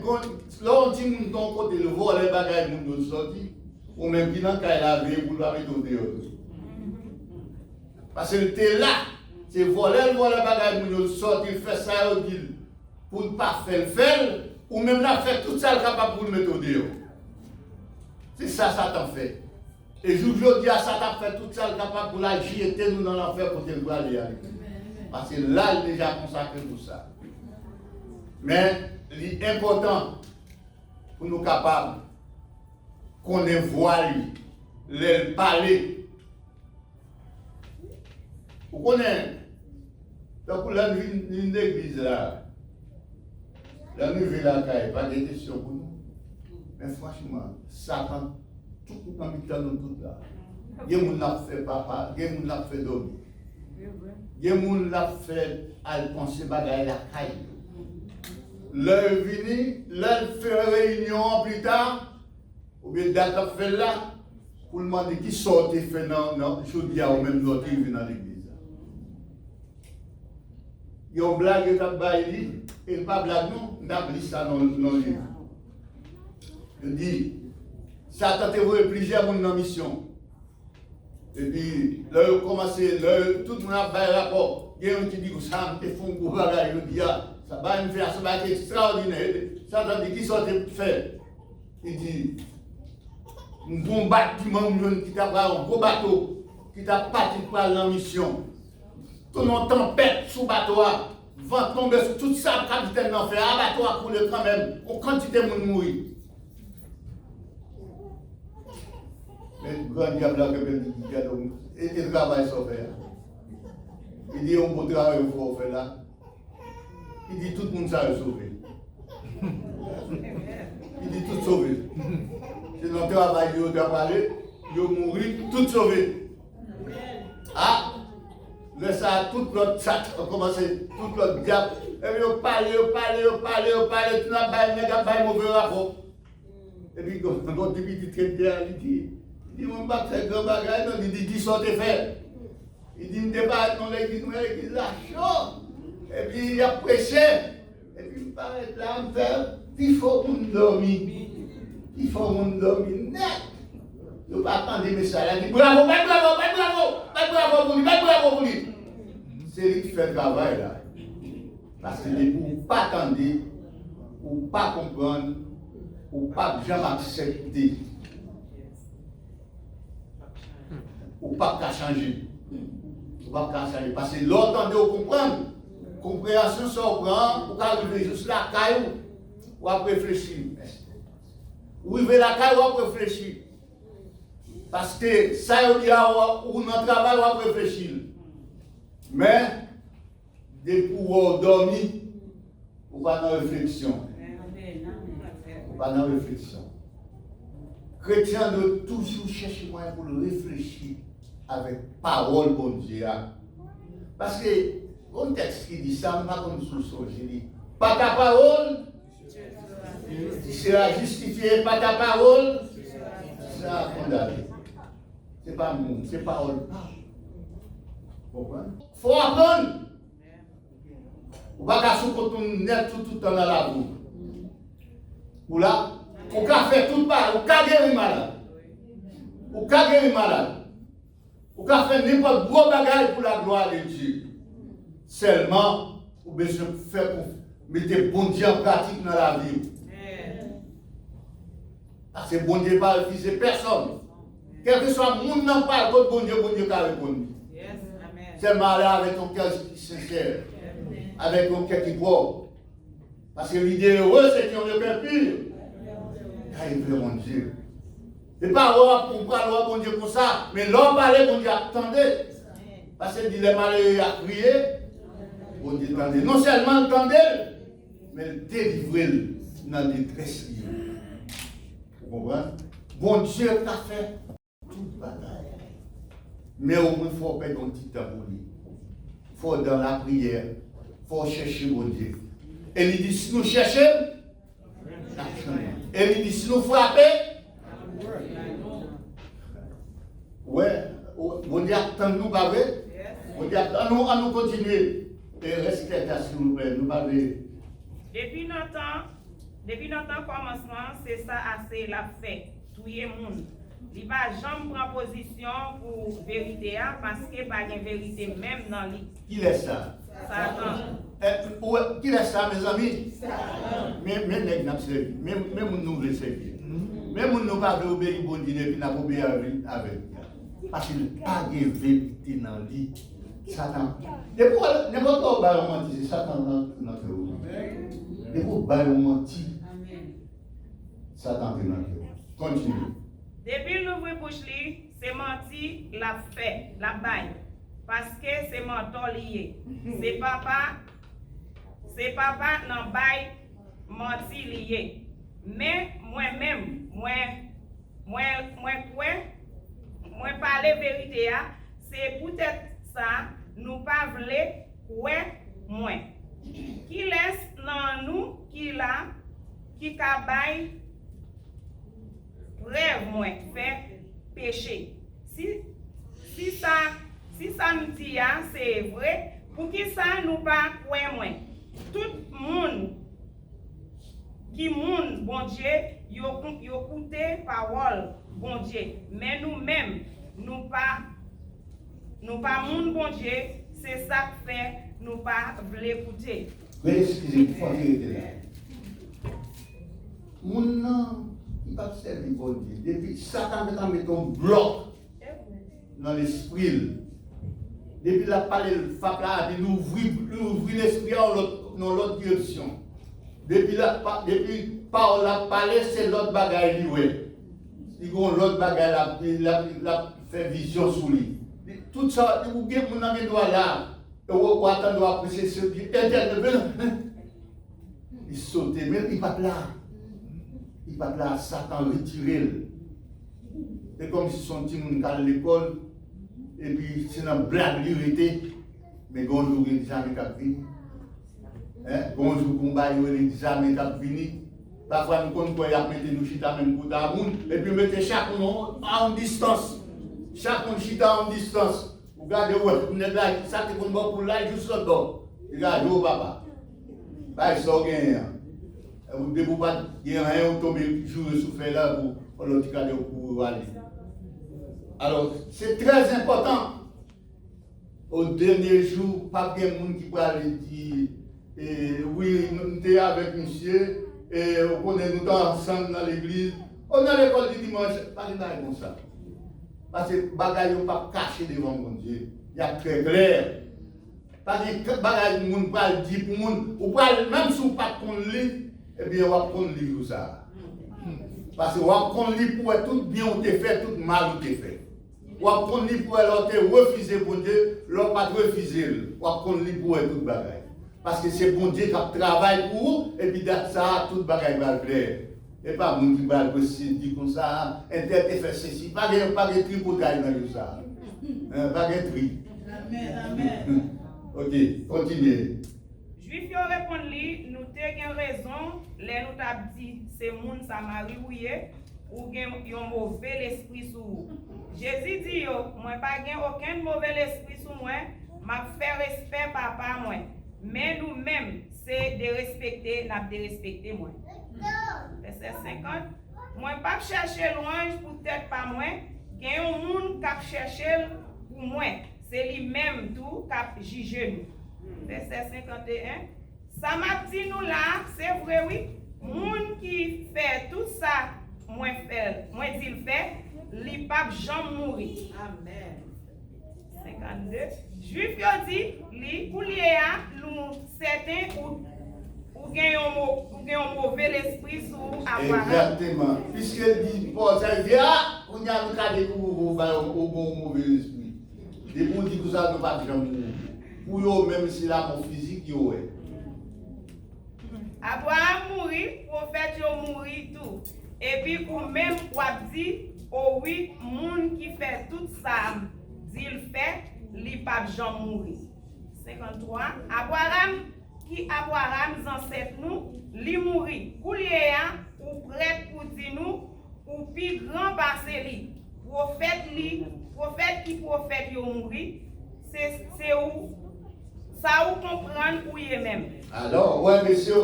là on dit que nous avons côté le vol, les bagages, nous nous sortis, ou même qui n'ont qu'à laver pour la mettre au dehors. Parce que c'était là, c'est voler les bagages, nous nous sortis, faire ça, pour ne pas faire le faire, ou même là faire tout ça capable pour le mettre au dehors. C'est ça Satan fait. Et aujourd'hui, Satan fait tout ça capable pour la jeter nous dans l'enfer pour qu'il doit aller avec. Parce que là, il est déjà consacré pour ça. Mais l'important pour nous capables qu'on ait voile, les parler. Vous connaissez, donc la nuit d'église là, la nuit là, il n'y a pas de question pour nous. Mais franchement, Satan, tout le temps, il nous tout là. Il y a des gens qui l'ont fait papa, il y a des gens qui l'ont fait dormir. Il y a des gens qui l'ont fait à penser bagaille la caille. L'heure venu, l'heure fait réunion plus tard, ou bien date fait là, pour demander qui sort et fait non, je dis à ou même l'autre qui vient dans l'église. Il y a une blague qui est baillée, et pas blague non, on a dit ça dans le livre. Je dis, Satan te voit plusieurs monde en mission. Et puis, là, il a commencé, tout le monde a fait rapport. Il y a un qui dit que ça me fait un gros bagage, il dit, ça va me faire, ça va être extraordinaire. Satan dit, qui sont fait? Il dit, un bon bâtiment qui t'a un gros bateau, qui t'a parti pour la mission. Tout le monde tempête sous bateau, vent tomber sur tout ça, le capitaine n'en fait, un bateau a coulé quand même, on quantité de monde mourir. Mais le grand diable a et le travail s'en fait. Il dit, on peut travailler, il faut faire là. Il dit, tout le monde s'est sauvé. Il dit, tout sauvé. C'est dans le travail, il doit parler, il doit mourir, tout sauvé. Ah, mais ça, tout l'autre chat a commencé, tout l'autre diable. Et puis, on parle, tout le monde a mauvais rapport. Et puis, quand on dit, il dit, il dit, mon bac c'est grand bagage, il dit, 10 sortes de fait. Il dit, je débat dans l'église là, chaud. Et puis, il a prêché. Et puis, il paraît là, on fait, il faut qu'on dormir. Il faut qu'on dormir net. Il ne pas attendre des messages. Il dit, bravo pour lui. C'est lui qui fait le travail là. Parce que vous ne pas attendre ou pas comprendre, ou pas jamais accepter, ou pas qu'à changer. Ou pas qu'à changer. Parce que l'autre de comprendre, compréhension ça prend, ou qu'à arriver juste la caille, ou à réfléchir. Ou arriver la caille, ou à réfléchir. Parce que ça, ou dans le travail, ou à réfléchir. Mais, depuis qu'on dormir, ou pas dans la réflexion. Ou pas dans la réflexion. Chrétien doit toujours chercher moyen pour le réfléchir avec parole bon Dieu. Parce que, un texte qui dit ça, pas comme sous le j'ai dit, pas ta parole, tu seras justifié, pas ta parole, tu seras condamné. C'est pas mon, c'est parole. Il faut apprendre. Ou pas qu'à soutenir net tout le temps dans la boue. Ou là, ou qu'à faire tout mal, ou qu'à guérir malade. Ou qu'à guérir malade. Ou qu'à faire n'importe gros bagage pour la gloire de Dieu. Seulement, ou besoin de faire pour mettre bon Dieu en pratique dans la vie. Parce que bon Dieu pas refuser personne. Quel que soit le monde, n'en parle pas de bon Dieu qui répond. Seulement aller avec ton cœur sincère. Avec un cœur qui croit. Parce que l'idée heureuse, c'est qu'on ne peut plus. Car il veut mon Dieu. Ce n'est pas pour parler bon Dieu comme ça, mais l'homme parlait, bon Dieu attendait. Parce que les malheureux a crié, bon Dieu attendait. Non seulement attendait, mais délivrer dans la détresse. Vous comprenez? Bon Dieu a fait toute bataille. Mais au moins, il faut faire un petit temps pour lui. Il faut dans la prière. Il faut chercher mon Dieu. Et il dit, si nous cherchons, et il dit, si nous frappons, ouais, mon Dieu attend nous, pas vrai? Mon Dieu attend nous continuer. Et restez là, s'il vous plaît, nous parlons. Depuis notre commencement, c'est ça assez la fait. Tout le monde. Il va jamais prendre position pour vérité parce qu'il n'y a pas de vérité même dans lui. Qui laisse ça? Satan. Qui laisse ça, mes amis? Même les gens servi, même nous les servir. Même nous ne pas obéir au bon Dieu et nous obéir avec. Parce qu'il n'y a pas de vérité dans lui. Satan. N'importe quoi, on mentit, c'est Satan dans notre vie. N'importe quoi, on mentit. Satan dans notre vie. Continue. Depuis l'ouvre bouche, c'est menti, la fait, la baille. Parce que c'est menton lié. C'est papa dans baille, menti lié. Mais moi-même, moi parler vérité, c'est peut-être ça, nous pas voulons, ouais, moi. Qui laisse dans nous, qui là, qui cabaye, rêve moi fait péché. Si ça nous dit c'est vrai, pour qui ça nous pas croire moi. Tout le monde qui monde bon Dieu, yo écouté parole bon Dieu, mais nous-mêmes nous pas monde bon Dieu, c'est ça que fait nous pas voulons écouter. Mais excusez-moi, il faut arrêter là. Mon nom, il va servir bon Dieu. Depuis Satan a mis un bloc dans l'esprit. Depuis la parole, il ouvre l'esprit dans l'autre direction. Depuis parole a parlé, c'est l'autre bagaille. Il y a l'autre bagaille, il a fait vision sur lui. Tout ça, vous avez mon doigt là. Et vous attendez à apprécier ce qui est il saute, mais il va là. Il va là, Satan retiré. C'est comme si son petit monde à l'école, et puis c'est une blague lui, mais bonjour, il n'est jamais capté. Bonjour, combat, il n'est jamais capté. Parfois, nous connaissons qu'il a mis nous chita même pour d'amour, et puis mettez chaque monde en distance. Chaque monde chita en distance. Vous regardez, vous êtes là, ça qui est pour là, juste là-dedans. Regardez, oh papa. Bah, ça gagne. Vous ne pouvez pas dire rien, vous tombez jouer sous fait là pour l'autre cadre pour aller. Alors, c'est très important. Au dernier jour, pas bien de monde qui peut aller dire oui, nous sommes avec monsieur, et on connaît nous ensemble dans l'église. On a l'école du dimanche, pas de bail comme ça. Parce que bagaille on pas caché devant mon Dieu. Il y a très clair. Parce que bagaille moun pas dire pour moun, ou pas même si on pas qu'on lit, eh bien on va prendre livre tout ça. Parce que on va prendre livre pour tout bien on te fait, tout mal on te fait. On va prendre livre pour l'autre refuser pour Dieu, l'autre pas refuser. On va prendre livre pour tout bagaille. Parce que c'est bon Dieu qui travaille pour vous, et puis dans ça, tout bagaille va plaire. Et pas moun qui va dire comme ça, interprète fait ceci, pas de tripotage dans tout ça. Pas de tri. Amen, amen. Ok, continuez. Juif yo répond li, nous te gen raison, les nous t'a dit c'est moun Samari ou gen yon mauvais l'esprit sous vous. Jésus dit yo, moi pas gen aucun mauvais esprit sous moi, m'a fait respect papa moi. Mais nous-mêmes, c'est de respecter, n'a de respecter moi. Verset 50. Moi pas chercher louange pour tête pas moi, gen yon moun k'ap chercher pour moi. C'est lui-même tout qui juge nous. Verset 51. Ça m'a dit nous là, c'est vrai oui. Moun qui fait tout ça, moi dit le fait, li pas jamais mourir. Amen. 52. Juif yo dit, li pour lié nous certains ou gen un mauvais esprit sur Abraham. Exactement. Puisqu'il dit, Paul, ça veut dire, on y a le cas de vous, au mauvais esprit. Des gens disent que ça ne va pas jamais mourir. Pour eux, même si là, mon physique, yo est. Abraham mourit, prophète yo mourit tout. Et puis, ou même, ou dit, oh oui, moun qui fait tout ça, dit le fait, li pas jamais mourir. 53. Abraham ancêtre nous, li mourit. Kouliéa, ou prête pour dire nous, ou plus grand passé li. Prophète qui prophète yo mourir, c'est où ça ou comprendre où il est même. Alors, ouais, monsieur,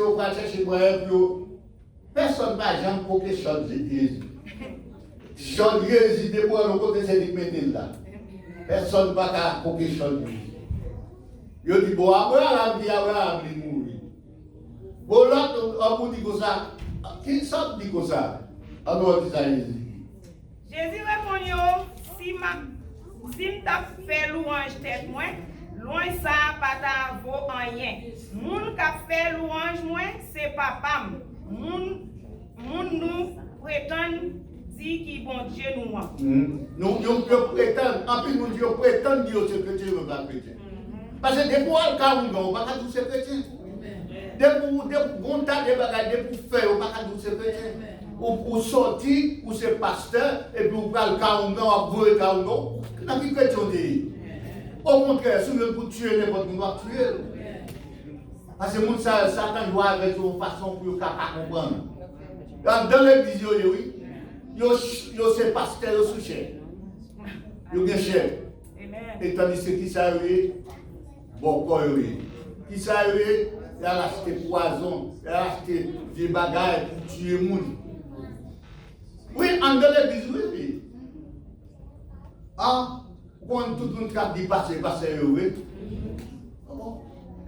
on va chercher pour personne n'a jamais pour que chose de Jésus. Chose de Jésus, de pour le côté, c'est de mettre là. Personne n'a pas pour que chose de Jésus. Il dit, bon, Abraham il mourit. Bon, l'autre, on dit comme ça. Qui ça dit comme ça? Alors, on dit ça Jésus. Jésus répond yo, si m't'a fait louange tête moi, louange ça pas ta vaut rien. Moun qui fait louange moi, c'est papa. Moun nous prétend dire qui bon Dieu nous. Nous prétendons, en plus nous disons prétendons dire que chrétien ou pas chrétien. Parce que depuis le cas où on va pas tous ces chrétiens. Depuis bon tas de bagages depuis faire on va pas tous ces chrétiens. Ou sortir, ou c'est pasteur, et puis ou pas le caoungan, ou vous le caoungan, n'a plus chrétien dit. Au contraire, si vous voulez tuer n'importe qui, va tuer. Parce que Satan doit avec une façon pour ne pas comprendre. Dans l'église, oui, c'est pasteur, ils sont chers. Ils sont chers. Et tandis que qui s'arrive, bon, quoi, oui. Qui s'arrive, il a acheté poison, il a acheté des bagages pour tuer les gens. Oui, en dans l'église, oui. Ah, quand tout le monde a dit passer, oui.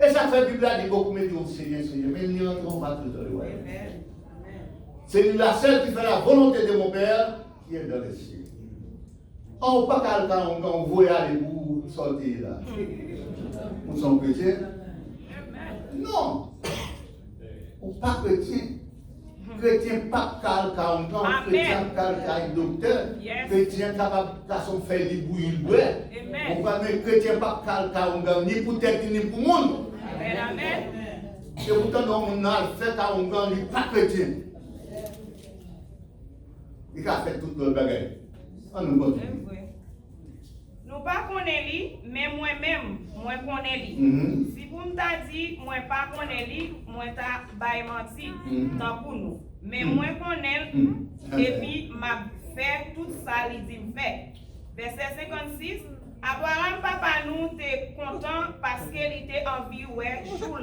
Et ça fait du bien de beaucoup de dire Seigneur, mais il n'y rentrons pas tout dans le royaume. C'est la seule qui fait la volonté de mon Père qui est dans les cieux. On ne peut pas quelqu'un, on voit aller pour sortir là. Pour son chrétien. Non. On n'est pas chrétien. Chrétien pas quelqu'un, chrétien quelqu'un docteur. Chrétien capable de faire des bouillies de bois. On ne chrétien pas quelqu'un, ni pour tête ni pour monde. Amen. Et pourtant, on a fait à un gars, il n'est pas chrétien. Il a fait tout le bagage. On nous continue. Nous pas connaît lui, mais moi-même, moi connais lui. Si vous m'avez dit, moi pas connais lui, moi t'as bail menti, tant pour nous. Mais moi connais et puis m'a fait tout ça, il dit fait. Verset 56. Abraham papa nous était content parce qu'il était en vie ouais jour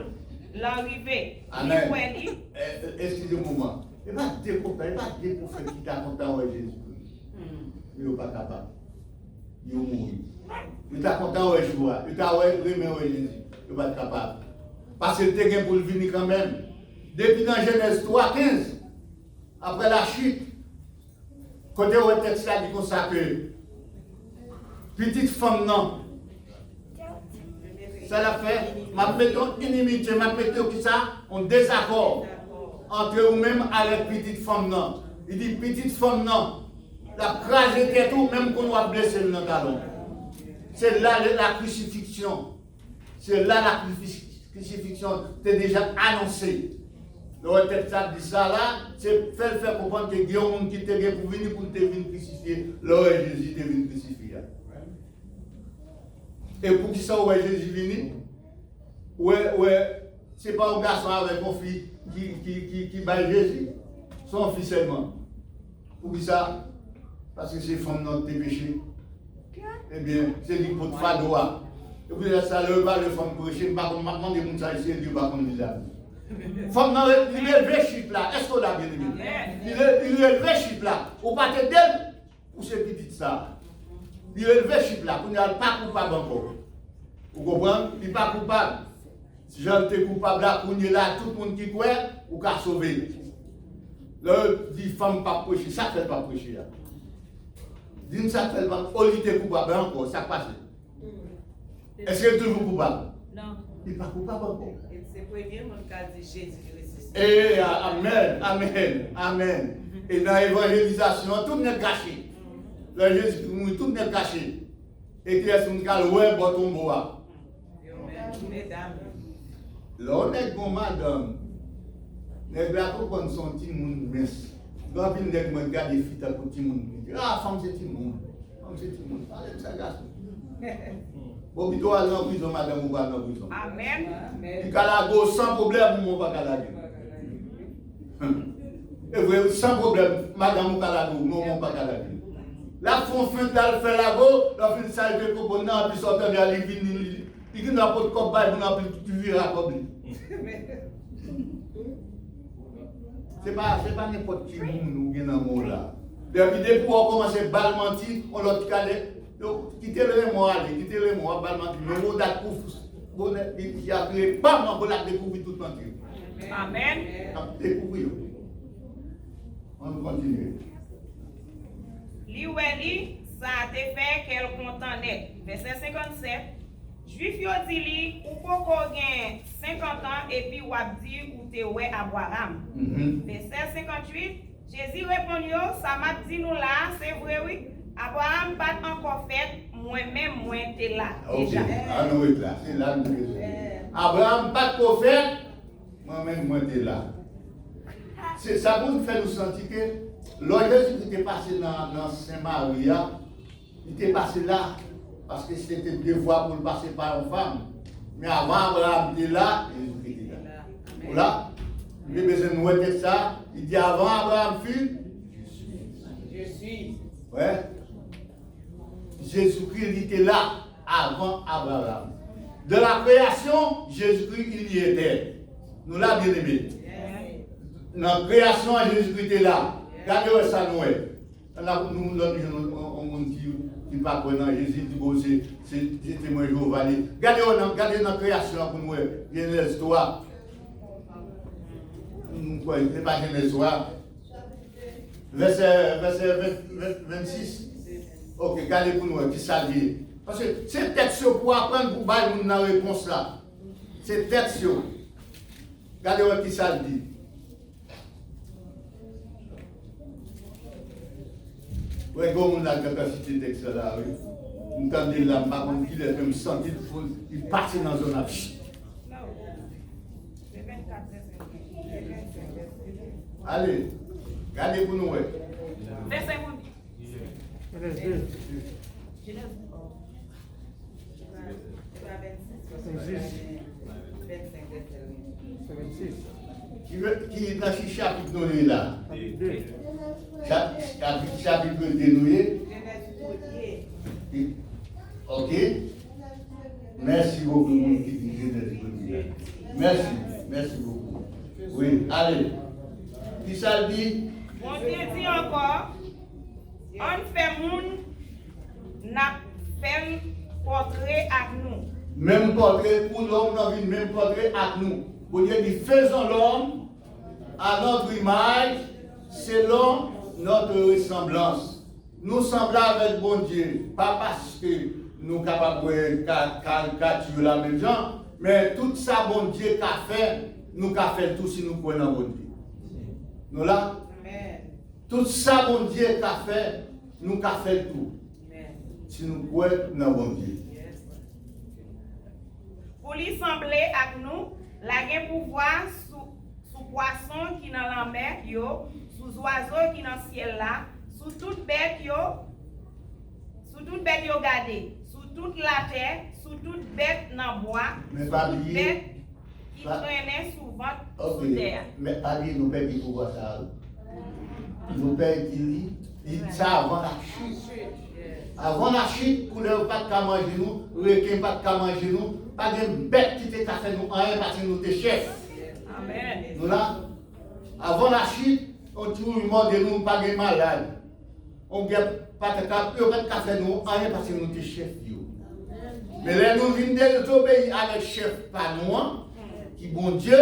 l'arrivée. Amen. Excusez-moi. Il va te découvrir, il va te découvrir qui t'a content ouais Jésus. Il n'est pas capable. Il est mort. Il t'a content ouais joie. Il t'a ouais Jésus. Il va être capable. Parce qu'il était pour venir quand même. Depuis dans Genèse 3:15, après la chute, quand le texte là dit comme ça que petite femme non, ça l'a fait, m'a mettons inimitié, m'a mettons qui ça, en désaccord entre vous-même avec petite femme non. Il dit petite femme non, la crasé tête tout, même qu'on va blesser le talon. C'est là la crucifixion. C'est là la crucifixion, c'est déjà annoncé. Le texte ça dit ça là, c'est faire comprendre que il y a un monde qui était pour venir pour te venir crucifier. Là, Jésus est venu crucifier. Et pour qui ça, Jésus venu? C'est pas un garçon avec une fille qui bat Jésus. Son fils seulement. Pour qui ça? Parce que c'est femme dans tes péchés. Eh bien, c'est l'hypothèse fadoua. Et puis ça, le va le femme péché, pas comme maintenant des gens ça ici, Dieu va comme les amis. Femme dans il est levé chip là, est-ce qu'on a bien aimé? Il est levé chip là, ou pas te d'elle, ou c'est petit ça. Il est levé chip là, qu'on n'est pas coupable encore. Vous comprenez? Il n'est pas coupable. Si j'en suis coupable là, qu'on est là, tout le monde qui croit, ou qu'à sauver. Là, dit femme pas prêcher, ça fait pas prêcher. Dis-nous ça fait pas, au lieu de coupable encore, ça passe. Est-ce qu'il est toujours coupable? Non. Il n'est pas coupable encore. C'est le premier monde qui a dit Jésus ressuscité. Eh, amen, amen, amen. Et dans l'évangélisation, tout n'est caché. Le Jésus, tout n'est caché. Et qui est son cas, ouais, bon tombeau. Mesdames. Là, on est bon, madame. Les gars, quand son petit monde mince. Quand on est bon, gars, des filles, pour petit monde. Ah, femme, c'est petit monde. Femme, c'est petit monde. Allez, ça, garçon. Bon, puis toi, allez en prison, madame, ou pas en prison. Amen. Il calago sans problème, mon pas calago. Et vous, sans problème, madame ou calago, mon pas calago. La fond fin de la fait la go, la fin de ça, il fait qu'on a puis sortir de la ligne, il n'a pas de copain, il n'a plus tu viras comme lui. C'est pas n'importe qui nous qui dans le monde là. Depuis pour commencer à bal mentir, on l'a calé. Donc, quittez-le moi, quittez-le moi, bal mentir. Le mot d'accouf, il a créé pas mal pour la découvrir tout entier. Amen. Découvrir. On continue. Li, ça a été fait qu'elle contenait. Verset 57. Juif yo dit li, ou poko gen 50 ans et puis ou ap di ou te ouais Abraham. Verset 58. Jésus répond yo, ça m'a dit nous là, c'est vrai oui. Abraham pas encore fait, moi-même moi t'es là déjà. Ah non, oui, là, c'est là nous Abraham pas encore fait, moi-même moi t'es là. C'est ça pour nous faire nous sentir que l'homme qui était passé dans Saint-Maria, il était passé là parce que c'était un devoir pour le passer par une femme. Mais avant Abraham était là, Jésus était là. Voilà. Il a besoin de nous dire ça. Il dit avant Abraham fut, Je suis. ouais. Jésus-Christ il était là avant Abraham. De la création, Jésus-Christ il y était. Nous l'avons bien aimé. Dans la création, Jésus-Christ était là. Regardez ça, nous. Nous on qui ne pas dans Jésus, c'est témoin Jéhovah. Regardez dans la création pour nous. Genèse 3. C'est pas Genèse 3. Verset 26. Ok, regardez pour nous, qui ça dit. Parce que c'est texte pour apprendre pour bailler une réponse là. C'est texte. Regardez qui ça dit. Oui, comme on a la capacité de texte là, oui. Nous entendons là, par contre, il est même senti, il passe dans une affiche. Allez, regardez pour nous. Verset 26. Qui est dans ce chapitre nous là? Chapitre dénoué. Ok. Merci beaucoup, qui dit Genèse. Merci beaucoup. Oui, allez. Qui ça dit? Bon Dieu dit encore, on fait moun, n'a fait portrait avec nous. Même portrait pour l'homme, dans une même portrait avec nous. Bon Dieu dit, faisons l'homme à notre image, selon notre ressemblance. Nous semblons avec bon Dieu, pas parce que nous sommes capables de caricaturer la même gens, mais tout ça, bon Dieu, qu'a fait, nous qu'a fait tout si nous prenons bon Dieu. Nous là? Tout ça, bon Dieu, qu'a fait, nous qu'a fait tout. Si nous prenons bon Dieu. Pour lui sembler à nous, la gain pouvoir sous poisson qui dans la mer, yo, sous oiseau qui dans le ciel là, sous toute bête yo gardé, sous toute la terre, sous toute bête dans le bois, mais sous pas toute lié. bête qui traînait souvent sous terre. Mais pas lié, nous perdons pour voir ça. Nous perdons ça avant la chute. Avant la chute, pour ne pas manger nous, requin pas de manger nous, pas de bête qui te fait nous rien parce que nous sommes chefs. Amen. Nous là, avant la chute, on trouve de nous pas de malade. On n'a pas de café nous rien parce que nous sommes chefs. Mais là, nous venons d'obéir avec chef pas nous, qui bon Dieu,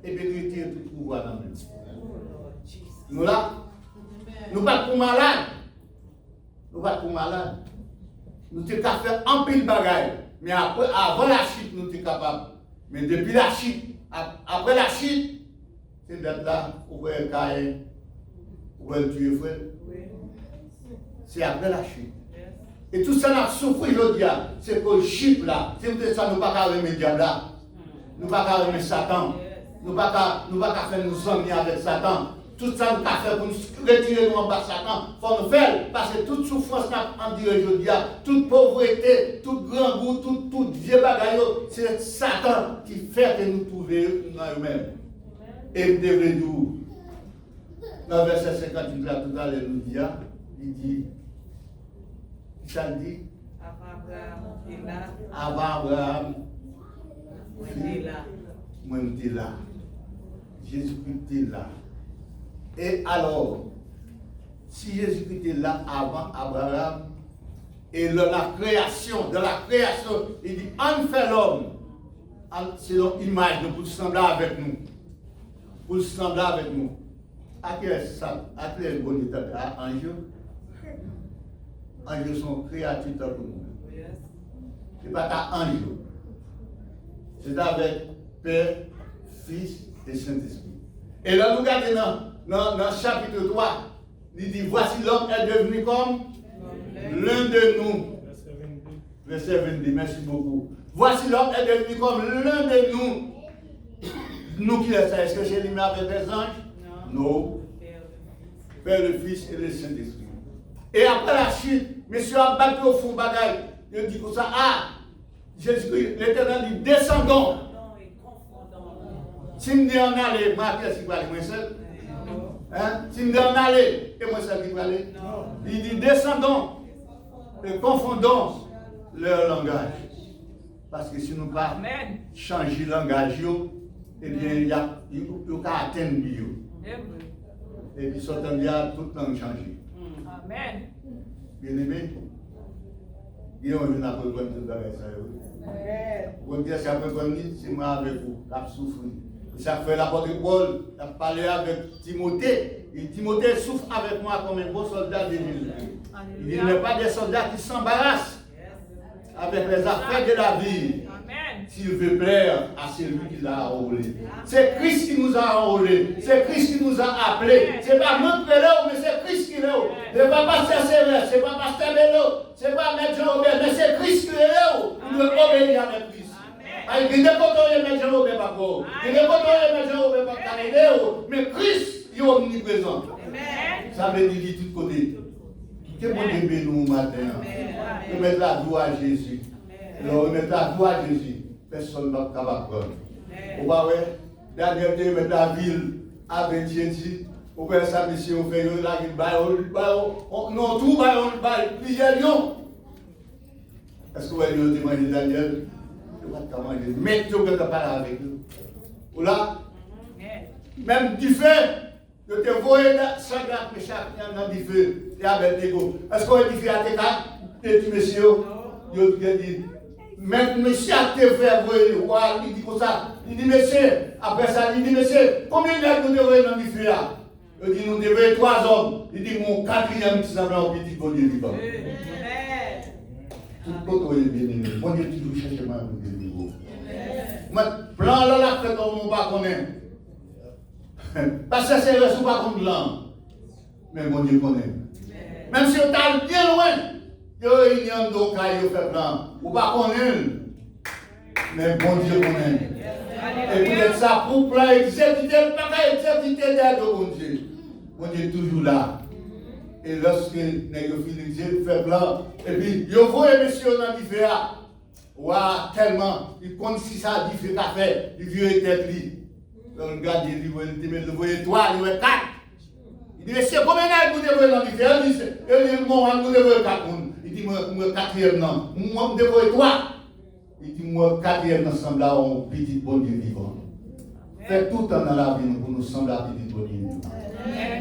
et bien nous étions tout pouvoir dans nous. Nous là, nous pas pour malade. Nous pas pour malade. Nous sommes capables de faire un pile de bagaille. Mais après, avant la chute, nous sommes capables. Mais depuis la chute, après la chute, c'est d'être là, pour voir le cahier, pour voir le tuer, frère. C'est après la chute. Et tout ça, nous avons souffert aujourd'hui. C'est pour le chute là. C'est pour ça que nous ne pouvons pas remettre le diable là. Nous ne pouvons pas remettre Satan. Nous ne pouvons pas faire nous emmener avec Satan. Tout ça, nous avons fait pour nous retirer nous en bas de Satan. Il faut nous faire. Parce que toute souffrance en dit aujourd'hui, toute pauvreté, tout grand goût, tout vieux bagaille, c'est Satan qui fait que nous trouver dans nous-mêmes. Et nous devons nous. Dans le verset 58, là, tout à l'heure, il dit, ça dit, avant Abraham, moi j'étais là. Jésus-Christ était là. Et alors, si Jésus-Christ était là avant Abraham, et dans la création, il dit, on fait l'homme, selon l'image, pour sembler avec nous. Pour sembler avec nous. À quel bon état ange? Ange sont créatures pour nous. Ce n'est pas ta ange. C'est avec Père, Fils et Saint-Esprit. Et là, nous regardons dans le chapitre 3, il dit, voici l'homme est devenu comme l'un de nous. Verset 22, merci beaucoup. Voici l'homme est devenu comme l'un de nous. Nous qui est ça, est-ce que c'est lui avec les anges? Non. Père, le Fils et le Saint-Esprit. Et après la chute, monsieur a battu au fond bagaille. Il dit comme ça, Jésus-Christ, l'Éternel dit, descendons. Si nous en aller, moi, qu'est-ce qui va aller, moi seul? Si nous en aller, et moi seul qui va aller? Il dit, descendons et confondons leur langage. Parce que si nous ne pas changer le langage, eh bien, il y a atteindre bio. Et puis, sortant de là, toute langue changée. Amen. Bien aimé, il y a un après quoi nous avec ça. Vous dire c'est après quoi c'est moi avec vous, qui souffre. Ça fait l'apôtre Paul, il a parlé avec Timothée. Et Timothée souffre avec moi comme un bon soldat de Jésus. Il n'est pas des soldats qui s'embarrassent avec les affaires de la vie. S'il veut plaire à celui qui l'a enrôlé. C'est Christ qui nous a enrôlés. C'est Christ qui nous a appelés. Ce n'est pas notre là, mais c'est Christ qui est là. Ce n'est pas Pasteur Sévère, ce n'est pas Pasteur Bello, ce n'est pas Maître Jean-Robert, mais c'est Christ qui est là. Nous devons obéir avec Christ. Il n'est pas content de Maître Jean-Robert pas pour. Il n'est pas content de Maître Jean-Robert pas pour. Mais Christ il est omniprésent. Ça veut dire de tous côtés. Que bon Dieu nous matin. De mettre la gloire à Jésus. Alors, mettre la gloire à Jésus. Personne ne va pas prendre. Vous voyez, dernière fois, mettre la ville avec Jésus. Vous voyez ça, monsieur, on fait la ville, non, tout, plusieurs lions. Est-ce que vous voyez le témoin de Daniel? Je ne vais pas manger. Mais tu ne peux pas parler avec eux. Ou là, même du feu, je te vois 100 grammes de chaque dans du feu. Et avec des go. Est-ce qu'on a dit à tes quatre, tu monsieur, je te dis. Même monsieur a été fait le roi, il dit comme ça. Il dit, monsieur, après ça, il dit, monsieur, combien de nous devons dans le feu là? Il dit, nous devons 3 hommes. Il dit, mon 4e qui s'appelle un petit bon Dieu vivant. Tout le monde est béni. Bon Dieu, toujours chercher moi pour Dieu vivant. Mais plan là, la fête, on ne va pas connaître. Parce que c'est le pas comme blanc. Mais bon Dieu connaît. Même si on est bien loin, il y a un dos qui fait plan. Ou pas connaître. Mais bon Dieu connaît. Et peut-être ça pour plan exécuter le paquet, exécuter l'aide de bon Dieu. Bon Dieu est toujours là. Et lorsque les fait plan, et puis, il voit monsieur dans l'hiver. Ouah, tellement, il compte si ça dit fait café, il vieux tête lui. Donc, regarde, il dit, il voit 3, il voit 4. Il dit, monsieur, combien de vous devez dans l'hiver? Il dit, moi, vous devez 4. Il dit, moi, 4e, non. Moi, vous devez 3. Il dit, moi, 4e, ensemble, là, on petit bon Dieu vivant. Faites tout le temps dans la vie pour nous sembler à petit bon Dieu vivant.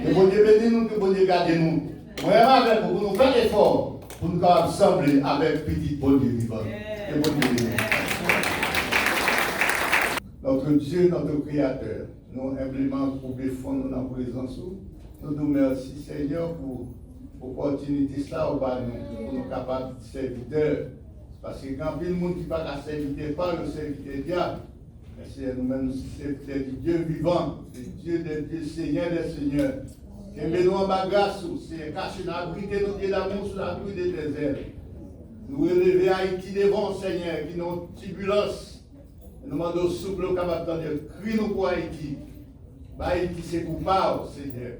Que bon Dieu bénisse nous, que bon Dieu garde nous. Moi, avec vous, pour nous faire l'effort, pour nous sembler avec petit bon Dieu vivant. Que bon Dieu bénisse. Notre Dieu, notre Créateur, nous humblement pour défendre dans la présence. Nous nous remercions, Seigneur, pour l'opportunité pour nous capables de serviteurs. Parce que quand il y a des gens qui ne sont pas serviteurs par le serviteur diable, c'est nous-mêmes, c'est du Dieu vivant, c'est Dieu des dieux, Seigneur des seigneurs. Que nous en grâce, c'est caché dans la brité de l'amour sur la pluie des déserts. Nous relever Haïti devant, Seigneur, qui nous turbulence. Nous demandons souple au capable de crier nous pour Haïti. Haïti, c'est coupable, Seigneur.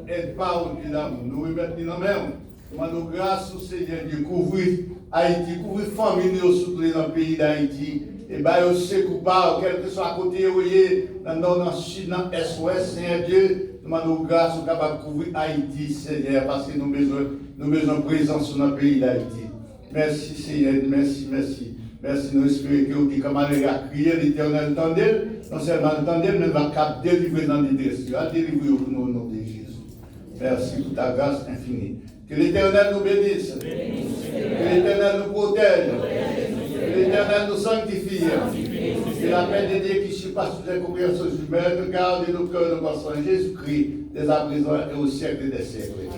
Aide pas au Dieu d'amour. Nous remettons dans la main. Nous demandons grâce au Seigneur de couvrir Haïti, couvrir les familles souple dans le pays d'Haïti. Et bien, c'est coupable, quel que soit à côté, dans le nord, dans le sud, dans l'est, ouest, Seigneur Dieu. Nous demandons grâce au capable de couvrir Haïti, Seigneur, parce que nous avons besoin de présence dans le pays d'Haïti. Merci, Seigneur, merci, merci. Merci, nous espérons que comme on a crié l'Éternel tendait, non seulement l'entendait, mais va cap délivrer dans les détresses. À délivrer au nom de Jésus. Merci pour ta grâce infinie. Que l'Éternel nous bénisse. Que l'Éternel nous protège. Que l'Éternel nous sanctifie. Que la paix de Dieu qui surpasse toutes les compréhensions humaines, garde nos cœurs, nos pensées en Jésus-Christ, dès à présent et au siècle des siècles.